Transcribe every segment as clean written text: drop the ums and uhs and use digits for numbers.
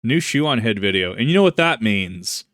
New Shoe0nHead video. And you know what that means?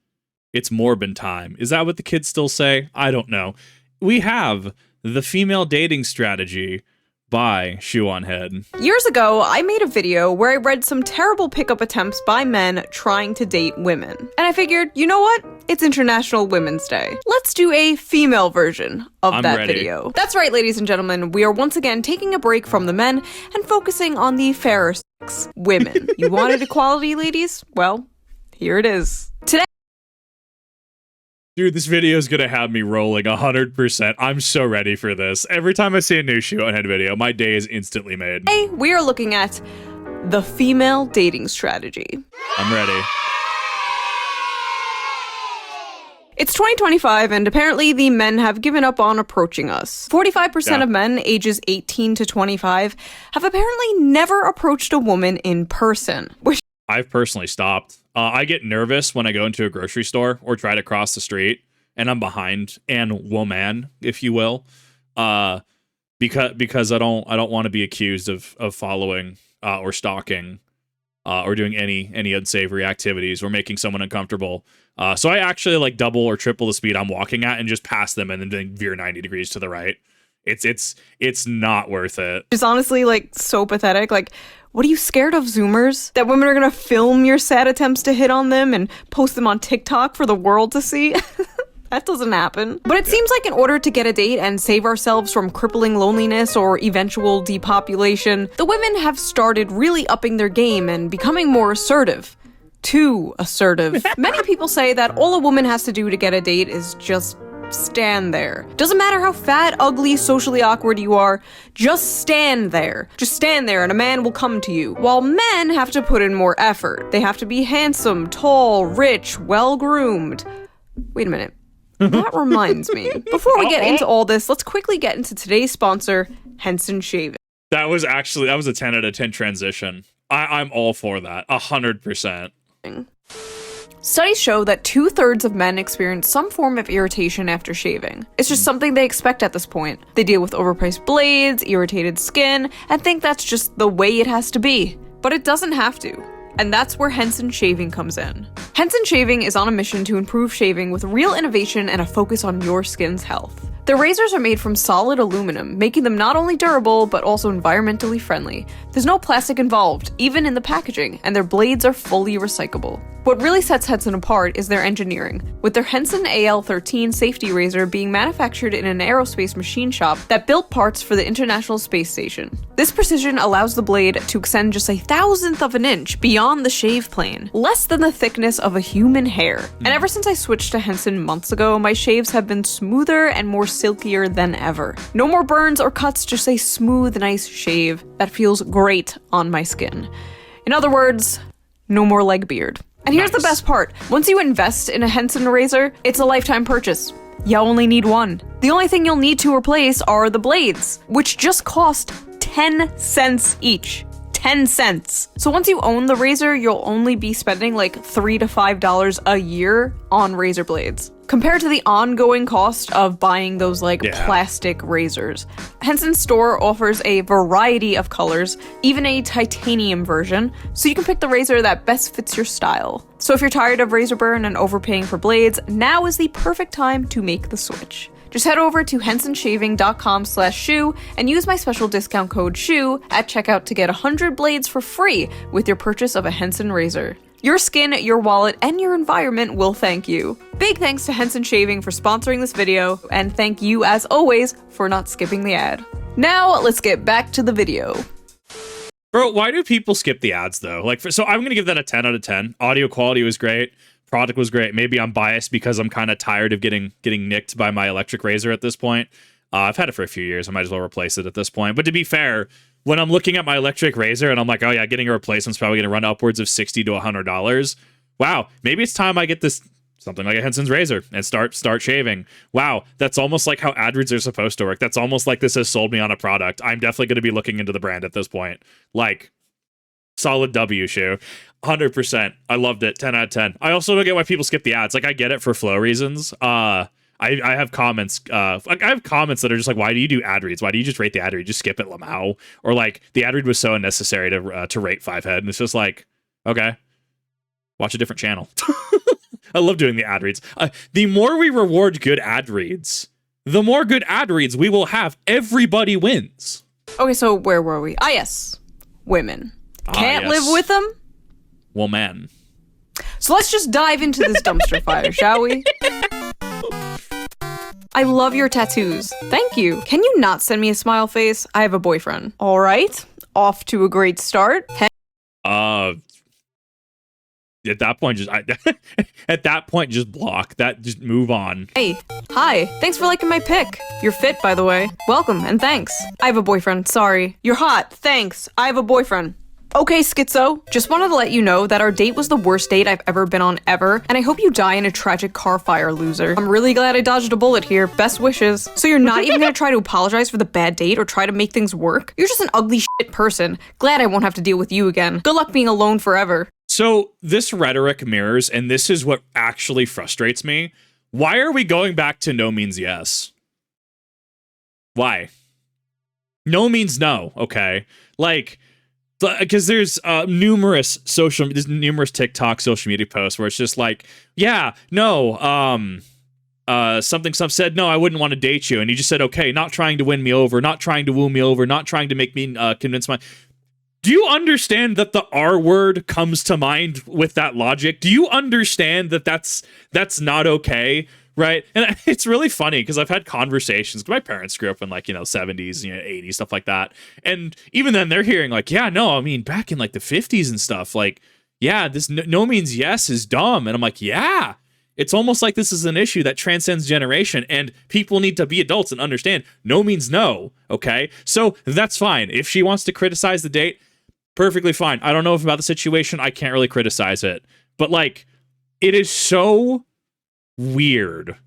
It's Morbin time. Is that what the kids still say? I don't know. We have the female dating strategy by Shoe0nHead. Years ago, I made a video where I read some terrible pickup attempts by men trying to date women. And I figured, you know what? It's International Women's Day. Let's do a female version of that video. That's right, ladies and gentlemen. We are once again taking a break from the men and focusing on the fairer sex, women. You wanted equality, ladies? Well, here it is. Today, dude, this video is gonna have me rolling 100%. I'm so ready for this. Every time I see a new Shoe0nHead video, my day is instantly made. today we are looking at the female dating strategy. I'm ready. It's 2025, and apparently the men have given up on approaching us. 45% of men ages 18 to 25 have apparently never approached a woman in person, which I've personally stopped. I get nervous when I go into a grocery store or try to cross the street and I'm behind an woman, if you will, because I don't want to be accused of following or stalking or doing any unsavory activities or making someone uncomfortable. So I actually like double or triple the speed I'm walking at and just pass them and then veer 90 degrees to the right. It's not worth it. is honestly like so pathetic. Like, what are you scared of, Zoomers? That women are gonna film your sad attempts to hit on them and post them on TikTok for the world to see? That doesn't happen. But it seems like in order to get a date and save ourselves from crippling loneliness or eventual depopulation, the women have started really upping their game and becoming more assertive. Too assertive. Many people say that all a woman has to do to get a date is just stand there. Doesn't matter how fat, ugly, socially awkward you are, just stand there. Just stand there and a man will come to you. While men have to put in more effort. They have to be handsome, tall, rich, well-groomed. Wait a minute. That reminds me. Before we get into all this, let's quickly get into today's sponsor, Henson Shaving. That was a 10 out of 10 transition. I'm all for that. 100%. Studies show that 2/3 of men experience some form of irritation after shaving. It's just something they expect at this point. They deal with overpriced blades, irritated skin, and think that's just the way it has to be. But it doesn't have to. And that's where Henson Shaving comes in. Henson Shaving is on a mission to improve shaving with real innovation and a focus on your skin's health. Their razors are made from solid aluminum, making them not only durable, but also environmentally friendly. There's no plastic involved, even in the packaging, and their blades are fully recyclable. What really sets Henson apart is their engineering, with their Henson AL13 safety razor being manufactured in an aerospace machine shop that built parts for the International Space Station. This precision allows the blade to extend just 1/1000th of an inch beyond the shave plane, less than the thickness of a human hair. And ever since I switched to Henson months ago, my shaves have been smoother and more silkier than ever. No more burns or cuts, just a smooth, nice shave that feels great on my skin. In other words, no more leg beard. And here's the best part. Once you invest in a Henson razor, it's a lifetime purchase. You only need one. The only thing you'll need to replace are the blades, which just cost 10 cents each. 10 cents. So once you own the razor, you'll only be spending like $3 to $5 a year on razor blades, compared to the ongoing cost of buying those plastic razors. Henson's store offers a variety of colors, even a titanium version, so you can pick the razor that best fits your style. So if you're tired of razor burn and overpaying for blades, now is the perfect time to make the switch. Just head over to hensonshaving.com/shoe and use my special discount code SHOE at checkout to get 100 blades for free with your purchase of a Henson razor. Your skin, your wallet, and your environment will thank you. Big thanks to Henson Shaving for sponsoring this video, and thank you, as always, for not skipping the ad. Now, let's get back to the video. Bro, why do people skip the ads, though? So I'm going to give that a 10 out of 10. Audio quality was great. Product was great. Maybe I'm biased because I'm kind of tired of getting nicked by my electric razor at this point. I've had it for a few years. I might as well replace it at this point. But to be fair, when I'm looking at my electric razor and I'm like, oh yeah, getting a replacement's probably going to run upwards of $60 to $100. Wow, maybe it's time I get this something like a Henson's razor and start shaving. Wow, that's almost like how AdWords are supposed to work. That's almost like this has sold me on a product. I'm definitely going to be looking into the brand at this point. Like, solid W, Shoe. 100%. I loved it. 10 out of 10. I also don't get why people skip the ads. Like, I get it for flow reasons. I have comments. I have comments that are just like, why do you do ad reads? Why do you just rate the ad read? Just skip it, Lamau. Or like, the ad read was so unnecessary to rate 5 head. And it's just like, okay. Watch a different channel. I love doing the ad reads. The more we reward good ad reads, the more good ad reads we will have. Everybody wins. Okay, so where were we? Ah, yes. Women. Can't live with them? Well, man. So let's just dive into this dumpster fire, shall we? I love your tattoos. Thank you. Can you not send me a smile face? I have a boyfriend. All right. Off to a great start. At that point, just block that. Just move on. Hey, hi. Thanks for liking my pic. You're fit, by the way. Welcome and thanks. I have a boyfriend. Sorry. You're hot. Thanks. I have a boyfriend. Okay, Schizo. Just wanted to let you know that our date was the worst date I've ever been on ever, and I hope you die in a tragic car fire, loser. I'm really glad I dodged a bullet here. Best wishes. So you're not even gonna try to apologize for the bad date or try to make things work? You're just an ugly shit person. Glad I won't have to deal with you again. Good luck being alone forever. So this rhetoric mirrors, and this is what actually frustrates me. Why are we going back to no means yes? Why? No means no, okay? Like, because there's numerous TikTok social media posts where it's just like, yeah, no, something said, no, I wouldn't want to date you. And you just said, okay, not trying to win me over, not trying to woo me over, not trying to make me convince my... Do you understand that the R word comes to mind with that logic? Do you understand that that's not okay, right? And it's really funny because I've had conversations. My parents grew up in 70s, 80s, stuff like that. And even then they're hearing yeah, no, I mean, back in the 50s and stuff, yeah, this no means yes is dumb. And I'm like, yeah, it's almost like this is an issue that transcends generation and people need to be adults and understand no means no, okay? So that's fine. If she wants to criticize the date, perfectly fine. I don't know about the situation. I can't really criticize it. But it is so weird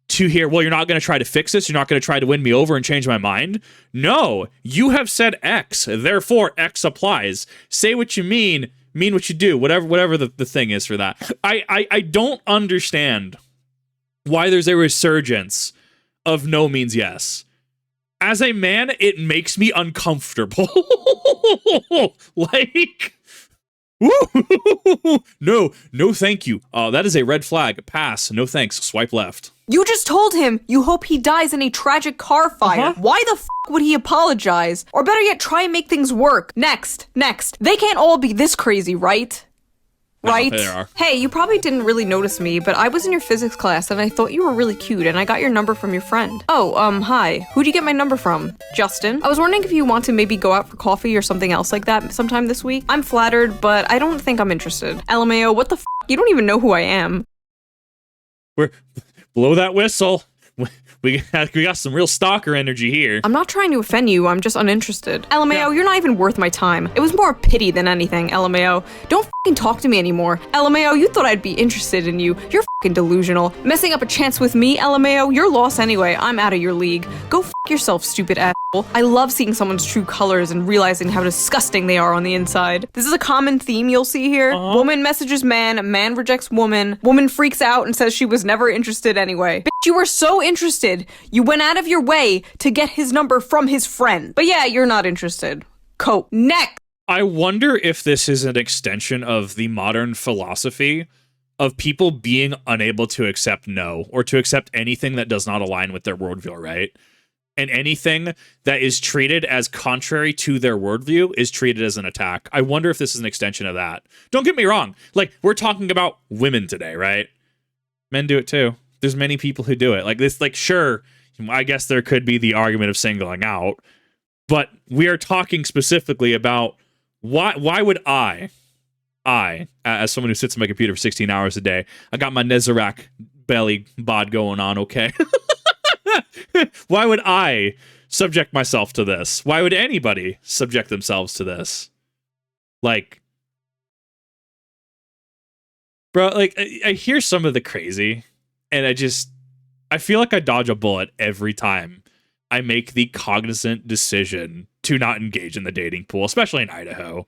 to hear, well, you're not going to try to fix this. You're not going to try to win me over and change my mind. No, you have said X. Therefore, X applies. Say what you mean what you do. Whatever the thing is for that. I don't understand why there's a resurgence of no means yes. As a man, it makes me uncomfortable. No, thank you. That is a red flag. Pass. No thanks. Swipe left. You just told him you hope he dies in a tragic car fire. Why the f*** would he apologize? Or better yet, try and make things work. Next. They can't all be this crazy, right? Right? No, they are. Hey, you probably didn't really notice me, but I was in your physics class and I thought you were really cute and I got your number from your friend. Oh, hi. Who'd you get my number from? Justin? I was wondering if you want to maybe go out for coffee or something else like that sometime this week. I'm flattered, but I don't think I'm interested. LMAO, what the f***? You don't even know who I am. Blow that whistle. We got some real stalker energy here. I'm not trying to offend you, I'm just uninterested. LMAO, you're not even worth my time. It was more pity than anything, LMAO. Don't f***ing talk to me anymore. LMAO, you thought I'd be interested in you. You're f***ing delusional. Messing up a chance with me, LMAO, you're lost anyway. I'm out of your league. Go f*** yourself, stupid asshole. I love seeing someone's true colors and realizing how disgusting they are on the inside. This is a common theme you'll see here. Woman messages man rejects woman freaks out and says she was never interested anyway. Bitch, you were so interested. You went out of your way to get his number from his friend. But yeah, you're not interested. Cope. Next! I wonder if this is an extension of the modern philosophy of people being unable to accept no, or to accept anything that does not align with their worldview, right? And anything that is treated as contrary to their worldview is treated as an attack. I wonder if this is an extension of that. Don't get me wrong. We're talking about women today, right? Men do it too. There's many people who do it. Sure, I guess there could be the argument of singling out, but we are talking specifically about why would I, as someone who sits on my computer for 16 hours a day, I got my Nezarec belly bod going on, okay? Why would I subject myself to this? Why would anybody subject themselves to this? Bro, I hear some of the crazy, and I feel like I dodge a bullet every time I make the cognizant decision to not engage in the dating pool, especially in Idaho.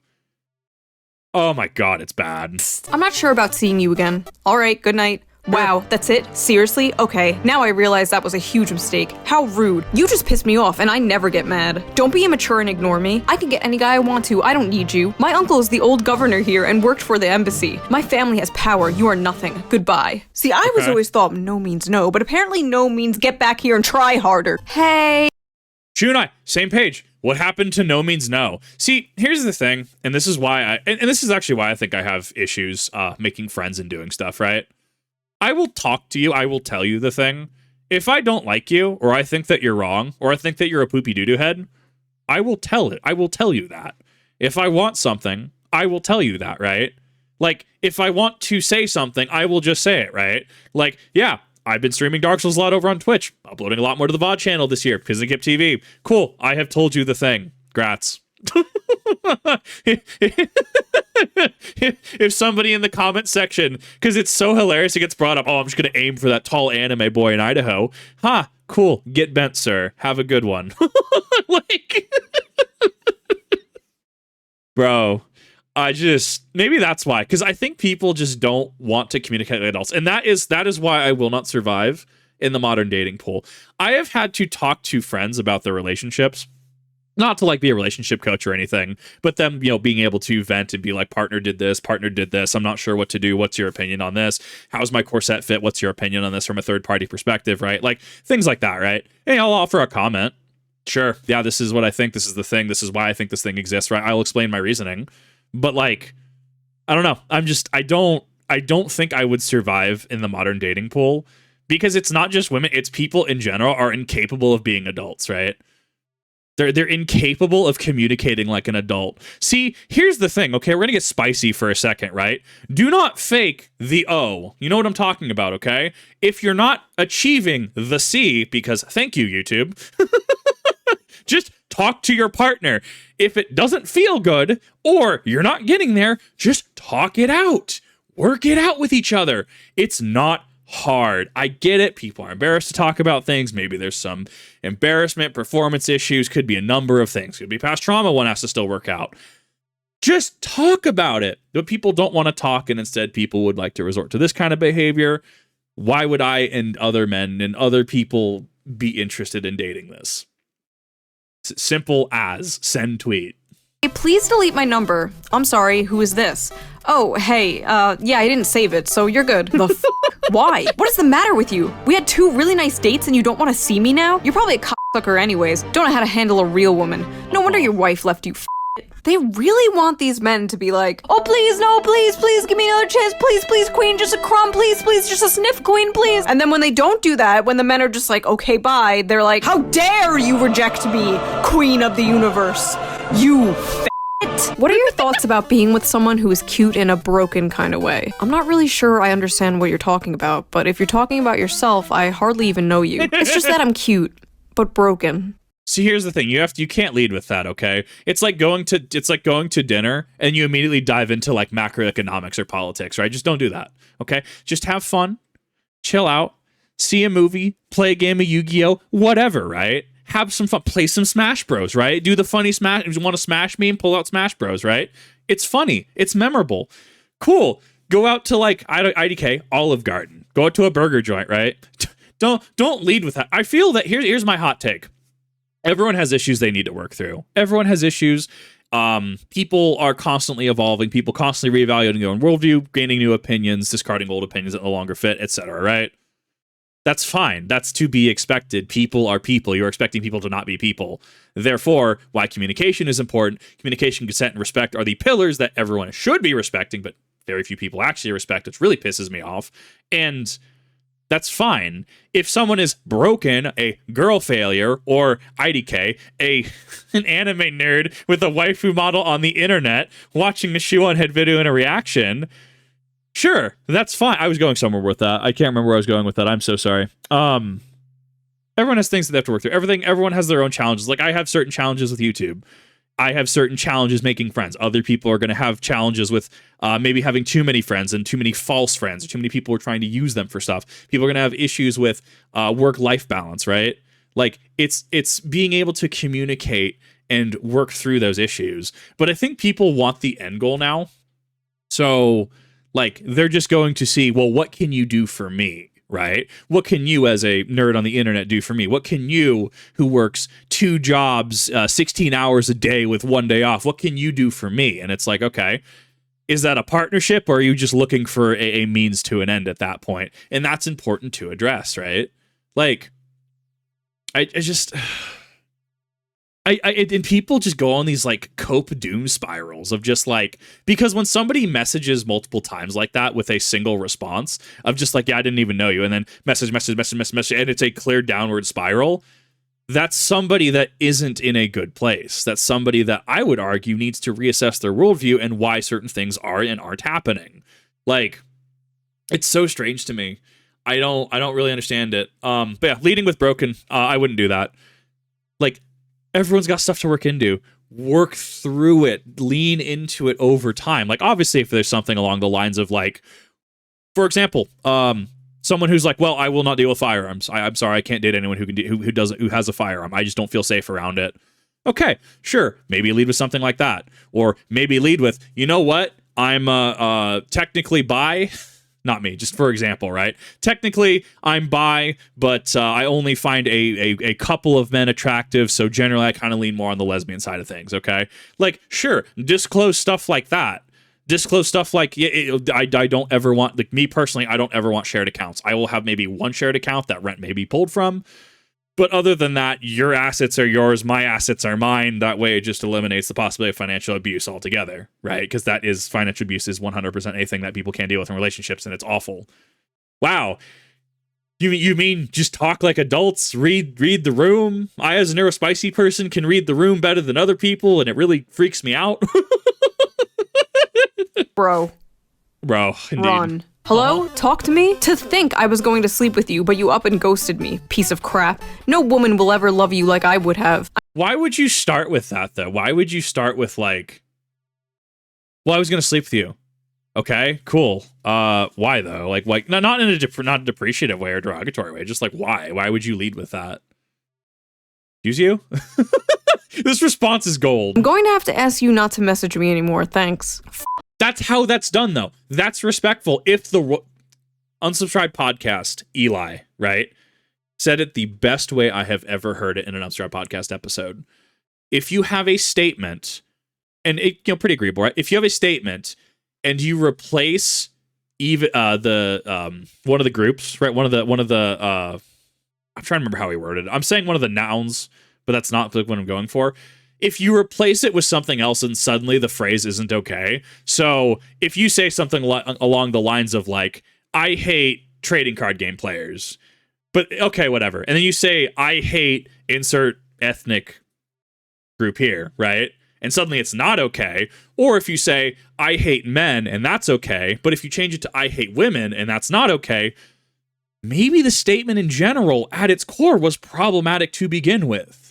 Oh my god, it's bad. I'm not sure about seeing you again. Alright, good night. Wow, that's it? Seriously? Okay, now I realize that was a huge mistake. How rude. You just pissed me off and I never get mad. Don't be immature and ignore me. I can get any guy I want to. I don't need you. My uncle is the old governor here and worked for the embassy. My family has power. You are nothing. Goodbye. See, I was always thought no means no, but apparently no means get back here and try harder. Hey. Shoe and I, same page. What happened to no means no? See, here's the thing, and this is why and this is actually why I think I have issues making friends and doing stuff, right? I will talk to you, I will tell you the thing. If I don't like you, or I think that you're wrong, or I think that you're a poopy doo-doo head, I will tell it. I will tell you that. If I want something, I will tell you that, right? Like, if I want to say something, I will just say it, right? Like, yeah, I've been streaming Dark Souls a lot over on Twitch, uploading a lot more to the VOD channel this year because of Kip TV. Cool, I have told you the thing. Grats. If somebody in the comment section, because it's so hilarious, it gets brought up, oh, I'm just going to aim for that tall anime boy in Idaho. Ha, cool. Get bent, sir. Have a good one. Like, bro, maybe that's why, because I think people just don't want to communicate with adults. And that is why I will not survive in the modern dating pool. I have had to talk to friends about their relationships. Not to like be a relationship coach or anything, but them, being able to vent and be like, partner did this, I'm not sure what to do. What's your opinion on this? How's my corset fit? What's your opinion on this from a third party perspective, right? Like things like that, right? Hey, I'll offer a comment. Sure. Yeah, this is what I think. This is the thing. This is why I think this thing exists, right? I'll explain my reasoning. But like, I don't know. I don't think I would survive in the modern dating pool because it's not just women. It's people in general are incapable of being adults, right? They're incapable of communicating like an adult. See, here's the thing, okay? We're going to get spicy for a second, right? Do not fake the O. You know what I'm talking about, okay? If you're not achieving the C, because thank you, YouTube, just talk to your partner. If it doesn't feel good or you're not getting there, just talk it out. Work it out with each other. It's not hard. I get it. People are embarrassed to talk about things. Maybe there's some embarrassment, performance issues, could be a number of things. Could be past trauma one has to still work out. Just talk about it. But people don't want to talk, and instead people would like to resort to this kind of behavior. Why would I and other men and other people be interested in dating this? Simple as send tweet. Please delete my number. I'm sorry, who is this? Oh, hey, yeah, I didn't save it, so you're good. The Why? What is the matter with you? We had 2 really nice dates and you don't want to see me now? You're probably a cocksucker anyways. Don't know how to handle a real woman. No wonder your wife left you. They really want these men to be like, oh, please, no, please, give me another chance. Please, queen, just a crumb, please, just a sniff, queen, please. And then when they don't do that, when the men are just like, okay, bye, they're like, how dare you reject me, queen of the universe, you What are your thoughts about being with someone who is cute in a broken kind of way? I'm not really sure I understand what you're talking about, but if you're talking about yourself, I hardly even know you. It's just that I'm cute, but broken. See, here's the thing. You can't lead with that, okay? It's like going to dinner and you immediately dive into like macroeconomics or politics, right? Just don't do that, okay? Just have fun, chill out, see a movie, play a game of Yu-Gi-Oh, whatever, right? Have some fun, play some Smash Bros, right? Do the funny Smash, if you want to smash me and pull out Smash Bros, right? It's funny, it's memorable. Cool. Go out to like IDK, Olive Garden. Go out to a burger joint, right? Don't lead with that. I feel that here's my hot take. Everyone has issues they need to work through. Everyone has issues. People are constantly evolving. People constantly reevaluating their own worldview, gaining new opinions, discarding old opinions that no longer fit, etc. Right? That's fine. That's to be expected. People are people. You're expecting people to not be people. Therefore, why communication is important. Communication, consent, and respect are the pillars that everyone should be respecting, but very few people actually respect, which really pisses me off. And that's fine. If someone is broken, a girl failure, or IDK, an anime nerd with a waifu model on the internet, watching a Shoe0nHead video and a reaction, sure, that's fine. I was going somewhere with that. I can't remember where I was going with that. I'm so sorry. Everyone has things that they have to work through. Everyone has their own challenges. Like, I have certain challenges with YouTube. I have certain challenges making friends. Other people are going to have challenges with maybe having too many friends and too many false friends, or too many people who are trying to use them for stuff. People are going to have issues with work-life balance, right? Like, it's being able to communicate and work through those issues. But I think people want the end goal now. So Like, they're just going to see, well, what can you do for me, right? What can you, as a nerd on the internet, do for me? What can you, who works 2 jobs, 16 hours a day with 1 day off, what can you do for me? And it's like, okay, is that a partnership, or are you just looking for a means to an end at that point? And that's important to address, right? Like, and people just go on these like cope doom spirals of just like, because when somebody messages multiple times like that with a single response of just like, yeah, I didn't even know you, and then message, and it's a clear downward spiral, that's somebody that isn't in a good place. That's somebody that I would argue needs to reassess their worldview and why certain things are and aren't happening. Like, it's so strange to me. I don't really understand it. But yeah, leading with broken, I wouldn't do that. Like, everyone's got stuff to work through it, lean into it over time. Like, obviously, if there's something along the lines of like, for example, someone who's like, well, I will not deal with firearms. I'm sorry, I can't date anyone who has a firearm. I just don't feel safe around it. Okay, sure. Maybe lead with something like that. Or maybe lead with, you know what? I'm technically bi. Not me, just for example, right? Technically, I'm bi, but I only find a couple of men attractive, so generally I kind of lean more on the lesbian side of things, okay? Like, sure, disclose stuff like that. Disclose stuff like, I don't ever want, like, me personally, I don't ever want shared accounts. I will have maybe one shared account that rent may be pulled from, but other than that, your assets are yours, my assets are mine. That way it just eliminates the possibility of financial abuse altogether, right? Because financial abuse is 100% a thing that people can't deal with in relationships, and it's awful. Wow. You mean just talk like adults, read the room? I, as a neurospicy person, can read the room better than other people, and it really freaks me out. Bro, indeed. Run. Hello? Talk to me? To think I was going to sleep with you, but you up and ghosted me. Piece of crap. No woman will ever love you like I would have. Why would you start with that, though? Why would you start with, like, well, I was going to sleep with you. Okay, cool. Why, though? Like not in a not a depreciative way or derogatory way. Just like, why? Why would you lead with that? Excuse you? This response is gold. I'm going to have to ask you not to message me anymore, thanks. That's how that's done, though. That's respectful. If the unsubscribed podcast, Eli, right, said it the best way I have ever heard it in an unsubscribed podcast episode. If you have a statement, and it, pretty agreeable, right? If you have a statement and you replace even one of the groups, right? One of the I'm trying to remember how he worded it. I'm saying one of the nouns, but that's not what I'm going for. If you replace it with something else and suddenly the phrase isn't okay. So if you say something along the lines of like, I hate trading card game players, but okay, whatever. And then you say, I hate insert ethnic group here, right? And suddenly it's not okay. Or if you say, I hate men, and that's okay. But if you change it to I hate women, and that's not okay, maybe the statement in general at its core was problematic to begin with.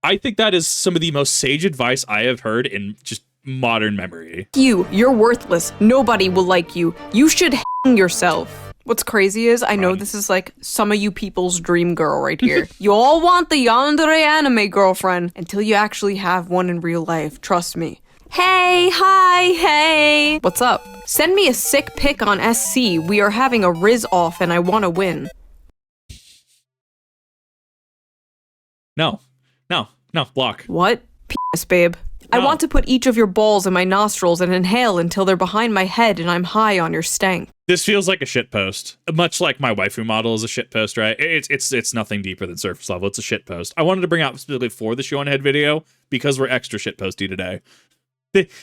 I think that is some of the most sage advice I have heard in just modern memory. You're worthless. Nobody will like you. You should hang yourself. What's crazy is, I know this is like some of you people's dream girl right here. You all want the yandere anime girlfriend until you actually have one in real life. Trust me. Hey, hi, hey. What's up? Send me a sick pic on SC. We are having a Riz off and I want to win. No, block. What? P.S. babe. No. I want to put each of your balls in my nostrils and inhale until they're behind my head and I'm high on your stank. This feels like a shitpost. Much like my waifu model is a shitpost, right? It's nothing deeper than surface level. It's a shitpost. I wanted to bring out specifically for the Shoe0nHead video because we're extra shitposty today.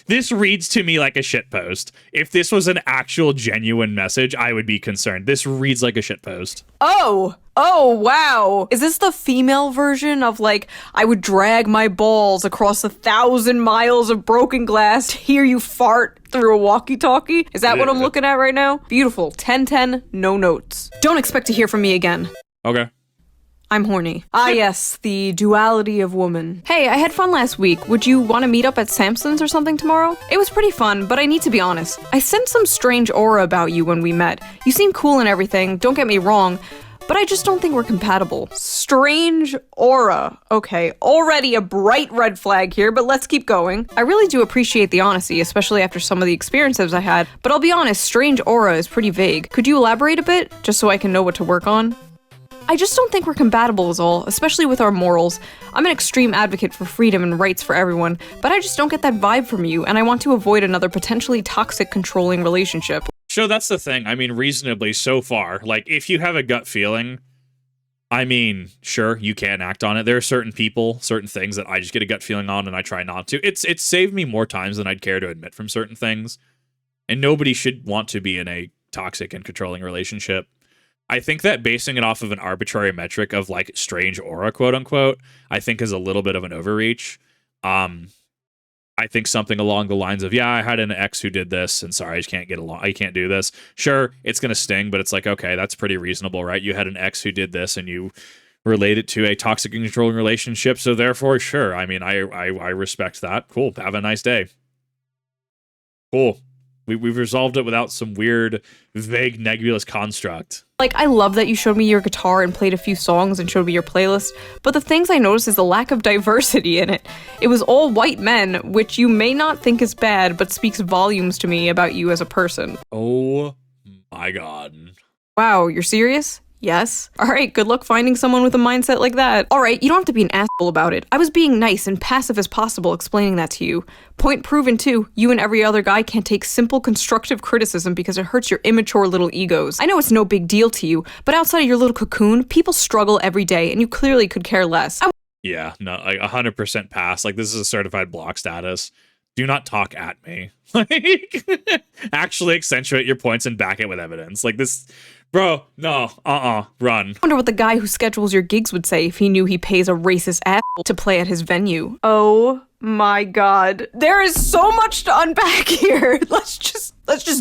This reads to me like a shitpost. If this was an actual genuine message, I would be concerned. This reads like a shitpost. Oh, wow. Is this the female version of like, I would drag my balls across 1,000 miles of broken glass to hear you fart through a walkie-talkie? Is that what I'm looking at right now? Beautiful. 10-10, no notes. Don't expect to hear from me again. Okay. I'm horny. Ah, yes, the duality of woman. Hey, I had fun last week. Would you want to meet up at Samson's or something tomorrow? It was pretty fun, but I need to be honest. I sensed some strange aura about you when we met. You seem cool and everything, don't get me wrong, but I just don't think we're compatible. Strange aura. Okay, already a bright red flag here, but let's keep going. I really do appreciate the honesty, especially after some of the experiences I had, but I'll be honest, strange aura is pretty vague. Could you elaborate a bit, just so I can know what to work on? I just don't think we're compatible is all, especially with our morals. I'm an extreme advocate for freedom and rights for everyone, but I just don't get that vibe from you, and I want to avoid another potentially toxic, controlling relationship. So that's the thing. I mean, reasonably so far, like, if you have a gut feeling, I mean, sure, you can act on it. There are certain people, certain things that I just get a gut feeling on and I try not to. It's saved me more times than I'd care to admit from certain things. And nobody should want to be in a toxic and controlling relationship. I think that basing it off of an arbitrary metric of like strange aura, quote unquote, I think is a little bit of an overreach. I think something along the lines of, yeah, I had an ex who did this, and sorry, I just can't get along. I can't do this. Sure, it's going to sting, but it's like, okay, that's pretty reasonable, right? You had an ex who did this, and you relate it to a toxic and controlling relationship, so therefore, sure. I mean, I respect that. Cool. Have a nice day. Cool. We've resolved it without some weird, vague, nebulous construct. Like, I love that you showed me your guitar and played a few songs and showed me your playlist, but the things I noticed is the lack of diversity in it. It was all white men, which you may not think is bad, but speaks volumes to me about you as a person. Oh my god. Wow, you're serious? Yes. Alright, good luck finding someone with a mindset like that. Alright, you don't have to be an asshole about it. I was being nice and passive as possible explaining that to you. Point proven too, you and every other guy can't take simple constructive criticism because it hurts your immature little egos. I know it's no big deal to you, but outside of your little cocoon, people struggle every day and you clearly could care less. Yeah, no, like 100% pass. Like, this is a certified block status. Do not talk at me. Like, actually accentuate your points and back it with evidence. Like, this... Bro, no, run. I wonder what the guy who schedules your gigs would say if he knew he pays a racist asshole to play at his venue. Oh my god. There is so much to unpack here. Let's just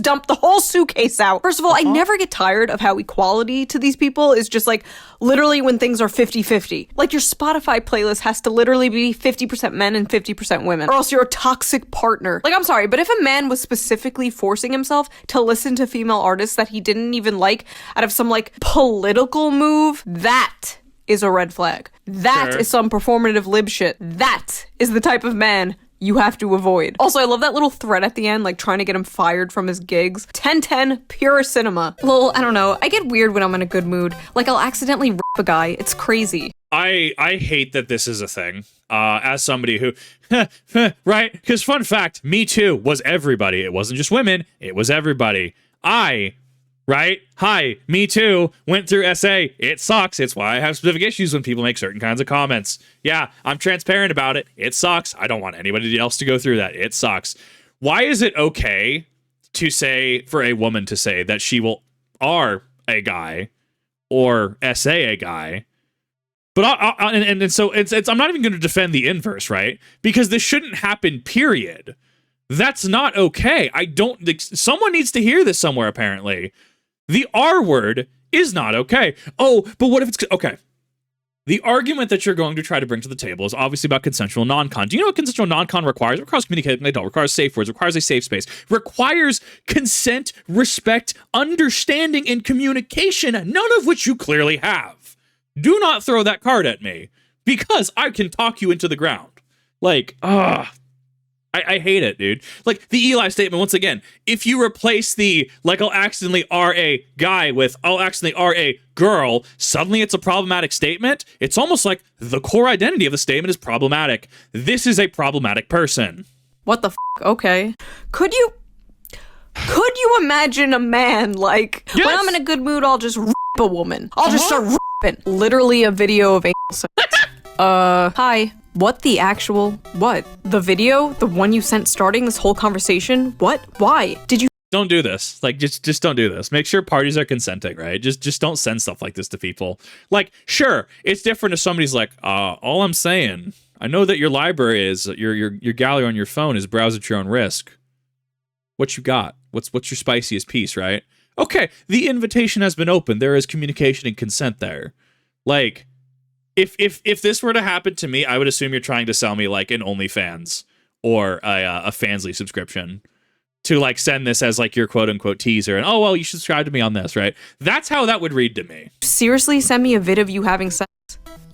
dump the whole suitcase out. First of all, I never get tired of how equality to these people is just like literally when things are 50-50. Like your Spotify playlist has to literally be 50% men and 50% women, or else you're a toxic partner. Like, I'm sorry, but if a man was specifically forcing himself to listen to female artists that he didn't even like out of some like political move, that is a red flag. That is some performative lib shit. That is the type of man you have to avoid. Also, I love that little thread at the end, like trying to get him fired from his gigs. 10-10, pure cinema. Lol, I don't know. I get weird when I'm in a good mood. Like, I'll accidentally rip a guy. It's crazy. I hate that this is a thing. As somebody who, right? Because fun fact, Me Too was everybody. It wasn't just women. It was everybody. Right? Hi, Me Too, went through SA. It sucks. It's why I have specific issues when people make certain kinds of comments. Yeah, I'm transparent about it. It sucks. I don't want anybody else to go through that. It sucks. Why is it okay to say, for a woman to say that she will R a guy or SA a guy? But so it's I'm not even going to defend the inverse, right? Because this shouldn't happen, period. That's not okay. Someone needs to hear this somewhere, apparently. The R word is not okay. Oh, but what if it's... Okay. The argument that you're going to try to bring to the table is obviously about consensual non-con. Do you know what consensual non-con requires? It requires communicating with an adult, requires safe words, requires a safe space, requires consent, respect, understanding, and communication, none of which you clearly have. Do not throw that card at me, because I can talk you into the ground. Like, I hate it, dude. Like, the Eli statement, once again, if you replace the, like, I'll accidentally R a guy with, I'll accidentally R a girl, suddenly it's a problematic statement. It's almost like the core identity of the statement is problematic. This is a problematic person. What the f***? Okay. Could you imagine a man, like, yes. When I'm in a good mood, I'll just rip a woman. I'll just start ripping. Literally a video of anal sex. Hi. What the actual... What? The video? The one you sent starting this whole conversation? What? Why? Did you... Don't do this. Like, just don't do this. Make sure parties are consenting, right? Just don't send stuff like this to people. Like, sure, it's different if somebody's like, all I'm saying, I know that your library is, your gallery on your phone is browse at your own risk. What you got? What's your spiciest piece, right? Okay, the invitation has been opened. There is communication and consent there. Like... If this were to happen to me, I would assume you're trying to sell me like an OnlyFans or a Fansly subscription. to like send this as like your quote unquote teaser and, oh, well, you should subscribe to me on this, right? That's how that would read to me. Seriously, send me a vid of you having sex?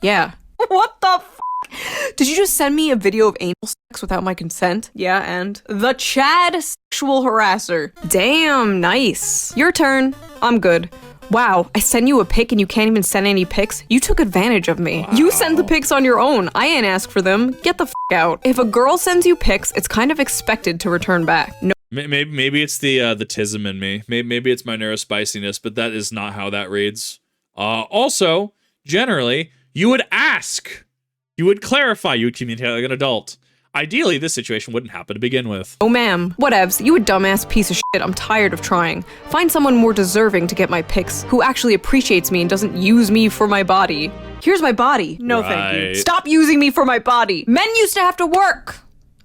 Yeah. What the f? Did you just send me a video of anal sex without my consent? Yeah, and the Chad sexual harasser. Damn, nice. Your turn. I'm good. Wow, I sent you a pic and you can't even send any pics? You took advantage of me. Wow. You send the pics on your own. I ain't asked for them. Get the f out. If a girl sends you pics, it's kind of expected to return back. No. Maybe it's the tism in me. Maybe it's my neurospiciness, but that is not how that reads. Also, generally, you would ask. You would clarify. You would communicate like an adult. Ideally, this situation wouldn't happen to begin with. Oh, ma'am. Whatevs. You a dumbass piece of shit. I'm tired of trying. Find someone more deserving to get my pics, who actually appreciates me and doesn't use me for my body. Here's my body. No, thank you. Stop using me for my body. Men used to have to work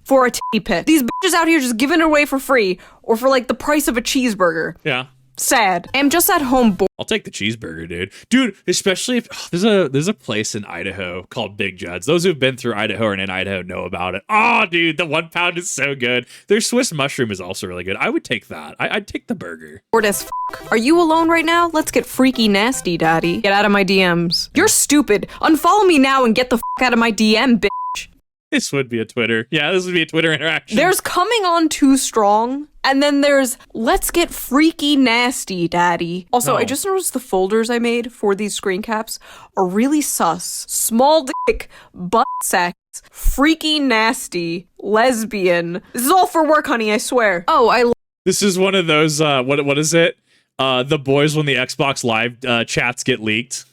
for a titty pic. These bitches out here just giving it away for free, or for like the price of a cheeseburger. Yeah. Sad. I'm just at home bored. I'll take the cheeseburger, dude. Dude, especially if there's a place in Idaho called Big Judd's. Those who've been through Idaho or in Idaho know about it. Oh, dude, the 1 pound is so good. Their Swiss mushroom is also really good. I would take that. I'd take the burger. Bored as f. Are you alone right now? Let's get freaky nasty, daddy. Get out of my DMs. You're stupid. Unfollow me now and get the f out of my DM, bitch. This would be a Twitter. Yeah, this would be a Twitter interaction. There's coming on too strong, and then there's let's get freaky nasty, daddy. Also, I just noticed the folders I made for these screen caps are really sus. Small dick, butt sex, freaky nasty, lesbian. This is all for work, honey, I swear. Oh, This is one of those, what is it? The boys when the Xbox Live chats get leaked.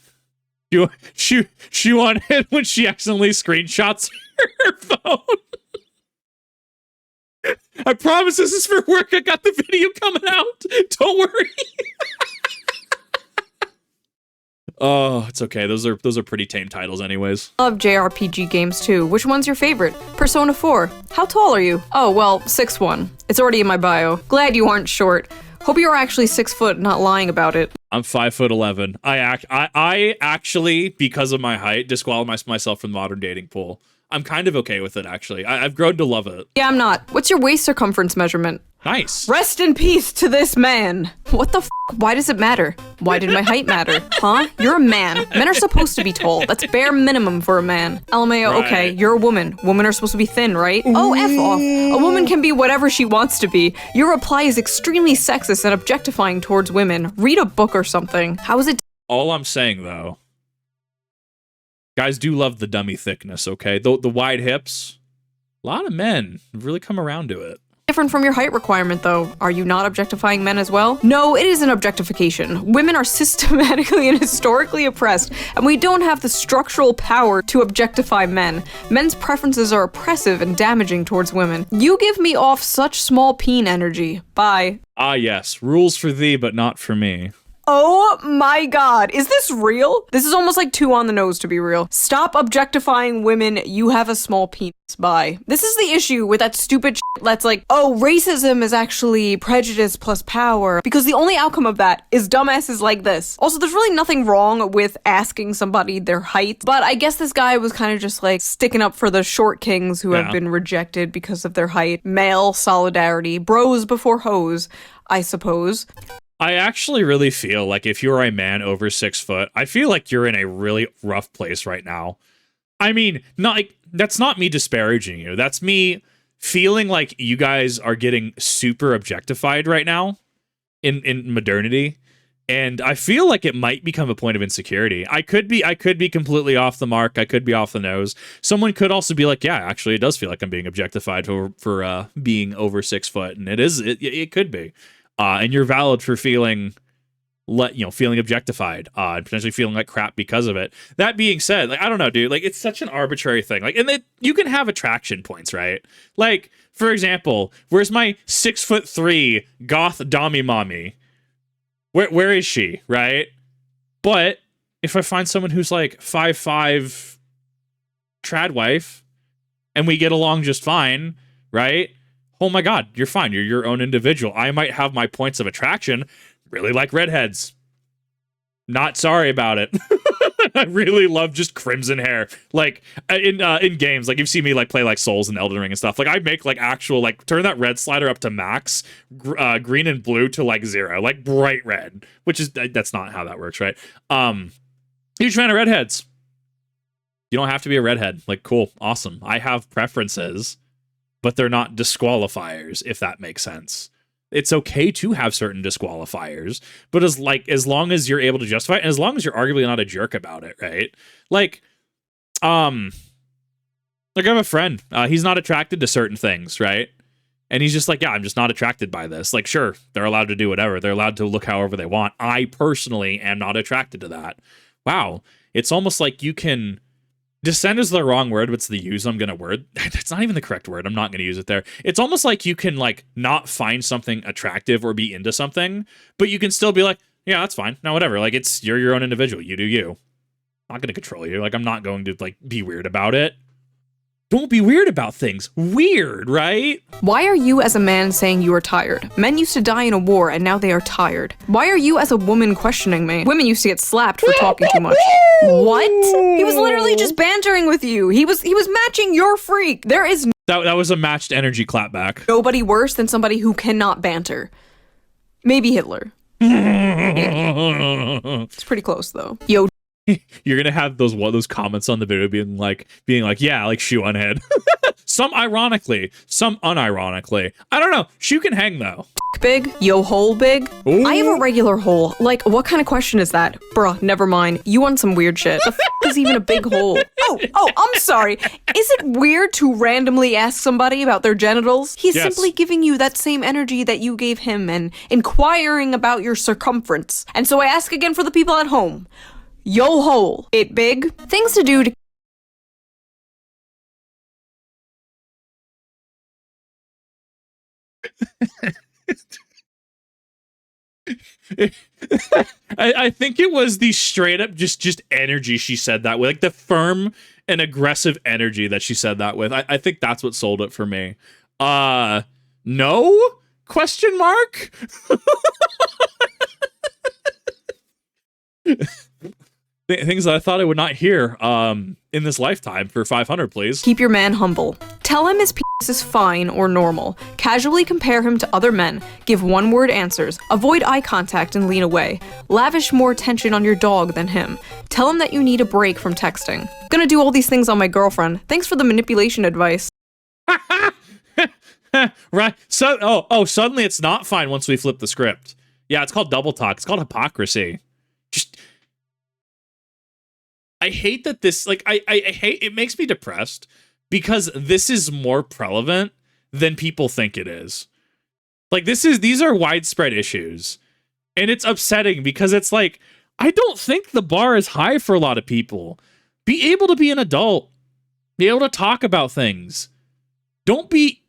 Shoe0nHead when she accidentally screenshots her phone. I promise this is for work. I got the video coming out. Don't worry. Oh, it's okay. Those are pretty tame titles anyways. Love JRPG games too. Which one's your favorite? Persona 4. How tall are you? Oh, well, 6'1". It's already in my bio. Glad you aren't short. Hope you're actually 6 foot, not lying about it. I'm 5'11". I actually, because of my height, disqualify myself from the modern dating pool. I'm kind of okay with it, actually. I've grown to love it. Yeah, I'm not. What's your waist circumference measurement? Nice. Rest in peace to this man. What the f? Why does it matter? Why did my height matter? Huh? You're a man. Men are supposed to be tall. That's bare minimum for a man. LMAO, Right. okay, you're a woman. Women are supposed to be thin, right? Oh, F off. A woman can be whatever she wants to be. Your reply is extremely sexist and objectifying towards women. Read a book or something. How is it? All I'm saying, though, guys do love the dummy thickness, okay? The wide hips, a lot of men have really come around to it. Different from your height requirement, though. Are you not objectifying men as well? No, it is an objectification. Women are systematically and historically oppressed, and we don't have the structural power to objectify men. Men's preferences are oppressive and damaging towards women. You give me off such small peen energy. Bye. Ah, yes. Rules for thee, but not for me. Oh my god, is this real? This is almost like too on the nose to be real. Stop objectifying women, you have a small penis. Bye. This is the issue with that stupid shit that's like, oh, racism is actually prejudice plus power, because the only outcome of that is dumbasses like this. Also, there's really nothing wrong with asking somebody their height, but I guess this guy was kind of just like sticking up for the short kings who have been rejected because of their height. Male solidarity, bros before hoes, I suppose. I actually really feel like if you're a man over 6 foot, I feel like you're in a really rough place right now. I mean, not like, that's not me disparaging you. That's me feeling like you guys are getting super objectified right now in modernity. And I feel like it might become a point of insecurity. I could be completely off the mark. I could be off the nose. Someone could also be like, yeah, actually, it does feel like I'm being objectified for being over 6 foot. And it could be. And you're valid for feeling objectified, and potentially feeling like crap because of it. That being said, like, I don't know, dude, like, it's such an arbitrary thing. Like, and you can have attraction points, right? Like, for example, where's my 6'3" goth dommy mommy? Where is she, right? But if I find someone who's like 5'5" trad wife, and we get along just fine, right? Oh my god, you're fine. You're your own individual. I might have my points of attraction. Really like redheads. Not sorry about it. I really love just crimson hair. Like in games, like you've seen me like play like Souls and Elden Ring and stuff. Like I make like actual like turn that red slider up to max, green and blue to like 0, like bright red, which is that's not how that works, right? Huge fan of redheads. You don't have to be a redhead. Like cool, awesome. I have preferences, but they're not disqualifiers, if that makes sense. It's okay to have certain disqualifiers, but as long as you're able to justify it, and as long as you're arguably not a jerk about it, right? Like I have a friend. He's not attracted to certain things, right? And he's just like, yeah, I'm just not attracted by this. Like, sure, they're allowed to do whatever. They're allowed to look however they want. I personally am not attracted to that. Wow. It's almost like you can... Descend is the wrong word, but it's the use I'm going to word. That's not even the correct word. I'm not going to use it there. It's almost like you can like not find something attractive or be into something, but you can still be like, yeah, that's fine. No, whatever. Like you're your own individual. You do you. I'm not going to control you. Like I'm not going to like be weird about it. Don't be weird about things. Weird, right? Why are you as a man saying you are tired? Men used to die in a war and now they are tired. Why are you as a woman questioning me? Women used to get slapped for talking too much. What? He was literally just bantering with you. He was matching your freak. There is that was a matched energy clapback. Nobody worse than somebody who cannot banter. Maybe Hitler. It's pretty close though. Yo, you're gonna have those comments on the video being like, yeah, like Shoe0nHead. Some ironically, some unironically. I don't know. Shoe can hang though. Big? Yo hole big? Ooh. I have a regular hole. Like, what kind of question is that? Bruh, never mind. You want some weird shit. The is even a big hole? Oh, I'm sorry. Is it weird to randomly ask somebody about their genitals? He's simply giving you that same energy that you gave him and inquiring about your circumference. And so I ask again for the people at home. Yo hole, it big? Things to do to I think it was the straight up just energy she said that with, like the firm and aggressive energy that she said that with. I think that's what sold it for me. No? Question mark? Things that I thought I would not hear in this lifetime for 500, please. Keep your man humble. Tell him his penis is fine or normal. Casually compare him to other men. Give one-word answers. Avoid eye contact and lean away. Lavish more attention on your dog than him. Tell him that you need a break from texting. Gonna do all these things on my girlfriend. Thanks for the manipulation advice. Right. So, suddenly it's not fine once we flip the script. Yeah, it's called double talk. It's called hypocrisy. Just... I hate that this, like, I hate, it makes me depressed because this is more prevalent than people think it is. Like, these are widespread issues. And it's upsetting because it's like, I don't think the bar is high for a lot of people. Be able to be an adult. Be able to talk about things. Don't be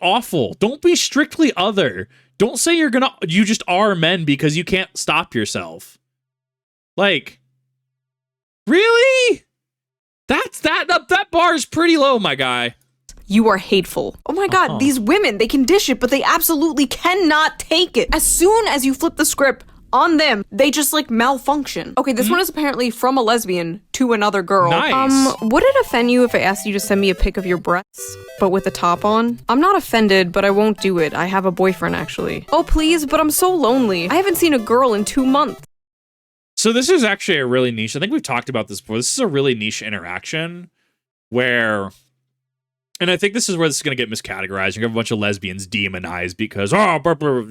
awful. Don't be strictly other. Don't say you just are men because you can't stop yourself. Like... Really? That bar is pretty low, my guy. You are hateful. Oh my god, these women, they can dish it, but they absolutely cannot take it. As soon as you flip the script on them, they just like malfunction. Okay, this one is apparently from a lesbian to another girl. Nice. Would it offend you if I asked you to send me a pic of your breasts, but with the top on? I'm not offended, but I won't do it. I have a boyfriend, actually. Oh, please, but I'm so lonely. I haven't seen a girl in 2 months. So this is actually a really niche, I think we've talked about this before, this is a really niche interaction where, and I think this is where this is going to get miscategorized. You have a bunch of lesbians demonized because,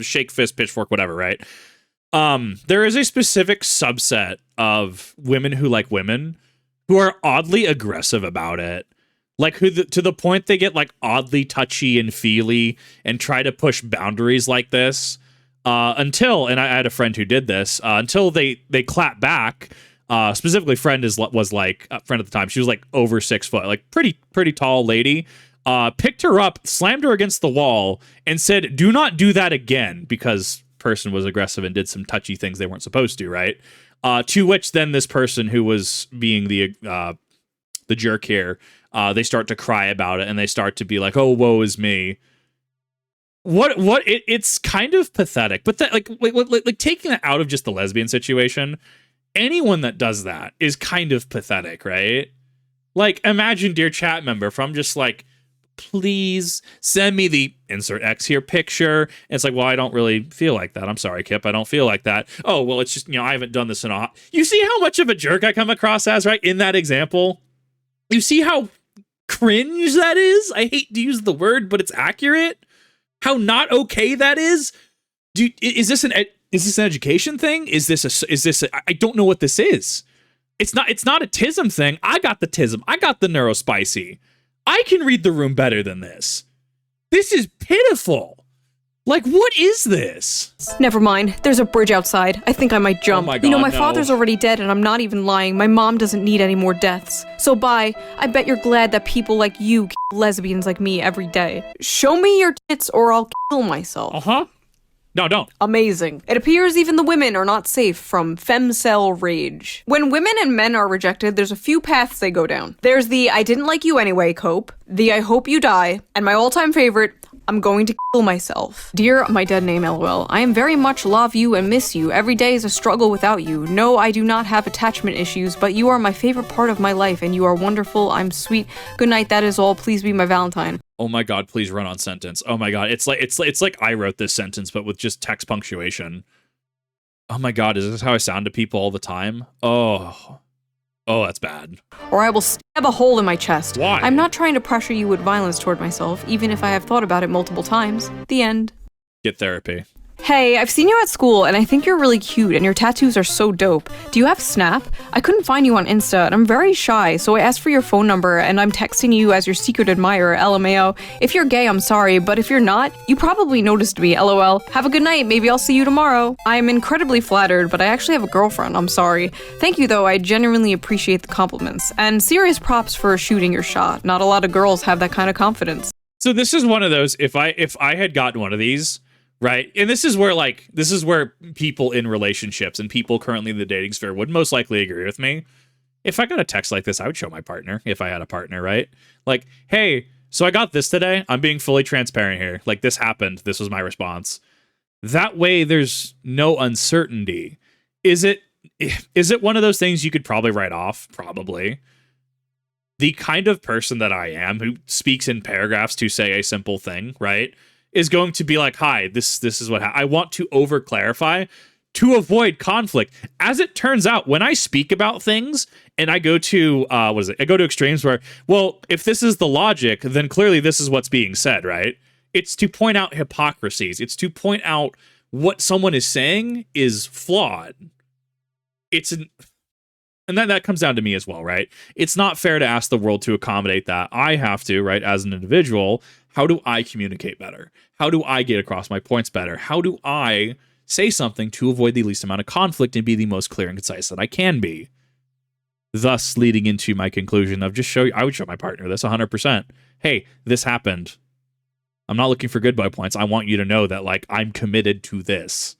shake fist, pitchfork, whatever, right? There is a specific subset of women who like women who are oddly aggressive about it. Like, to the point they get, like, oddly touchy and feely and try to push boundaries like this. Until, and I had a friend who did this, until they clap back, specifically friend was like, friend at the time, she was like over 6 foot, like pretty tall lady, picked her up, slammed her against the wall, and said, do not do that again, because person was aggressive and did some touchy things they weren't supposed to, right? To which then this person who was being the jerk here, they start to cry about it, and they start to be like, oh, woe is me. It's kind of pathetic, but that like taking it out of just the lesbian situation, anyone that does that is kind of pathetic, right? Like, imagine, dear chat member, if I'm just like, please send me the insert X here picture. And it's like, well, I don't really feel like that. I'm sorry, Kip. I don't feel like that. Oh, well, it's just, I haven't done this in a... You see how much of a jerk I come across as, right? In that example? You see how cringe that is? I hate to use the word, but it's accurate. How not okay that is. Is this an education thing? Is this I don't know what this is. It's not a tism thing. I got the tism. I got the neurospicy. I can read the room better than this. This is pitiful. Like, what is this? Never mind. There's a bridge outside. I think I might jump. Oh my God, my father's already dead, and I'm not even lying. My mom doesn't need any more deaths. So bye. I bet you're glad that people like you kill lesbians like me every day. Show me your tits or I'll kill myself. Uh-huh. No, don't. Amazing. It appears even the women are not safe from femcel rage. When women and men are rejected, there's a few paths they go down. There's the I didn't like you anyway cope, the I hope you die, and my all-time favorite, I'm going to kill myself. Dear my dead name LOL, I am very much love you and miss you. Every day is a struggle without you. No, I do not have attachment issues, but you are my favorite part of my life and you are wonderful. I'm sweet. Good night, that is all. Please be my Valentine. Oh my God, please run on sentence. Oh my God, it's like I wrote this sentence, but with just text punctuation. Oh my God, is this how I sound to people all the time? Oh, that's bad. Or I will stab a hole in my chest. Why? I'm not trying to pressure you with violence toward myself, even if I have thought about it multiple times. The end. Get therapy. Hey, I've seen you at school, and I think you're really cute, and your tattoos are so dope. Do you have Snap? I couldn't find you on Insta, and I'm very shy, so I asked for your phone number, and I'm texting you as your secret admirer, LMAO. If you're gay, I'm sorry, but if you're not, you probably noticed me, LOL. Have a good night, maybe I'll see you tomorrow. I'm incredibly flattered, but I actually have a girlfriend, I'm sorry. Thank you, though, I genuinely appreciate the compliments. And serious props for shooting your shot. Not a lot of girls have that kind of confidence. So this is one of those, if I had gotten one of these, right? And this is where people in relationships and people currently in the dating sphere would most likely agree with me. If I got a text like this, I would show my partner if I had a partner, right? Like, hey, so I got this today. I'm being fully transparent here. Like, this happened. This was my response. That way there's no uncertainty. Is it one of those things you could probably write off? Probably. The kind of person that I am who speaks in paragraphs to say a simple thing, right? Is going to be like, hi, this is what I want to over clarify to avoid conflict. As it turns out, when I speak about things and I go to I go to extremes where, well, if this is the logic, then clearly this is what's being said, right? It's to point out hypocrisies. It's to point out what someone is saying is flawed. And that comes down to me as well, right? It's not fair to ask the world to accommodate that. I have to, right, as an individual, how do I communicate better? How do I get across my points better? How do I say something to avoid the least amount of conflict and be the most clear and concise that I can be? Thus leading into my conclusion of I would show my partner this 100%. Hey, this happened. I'm not looking for goodbye points. I want you to know that, like, I'm committed to this.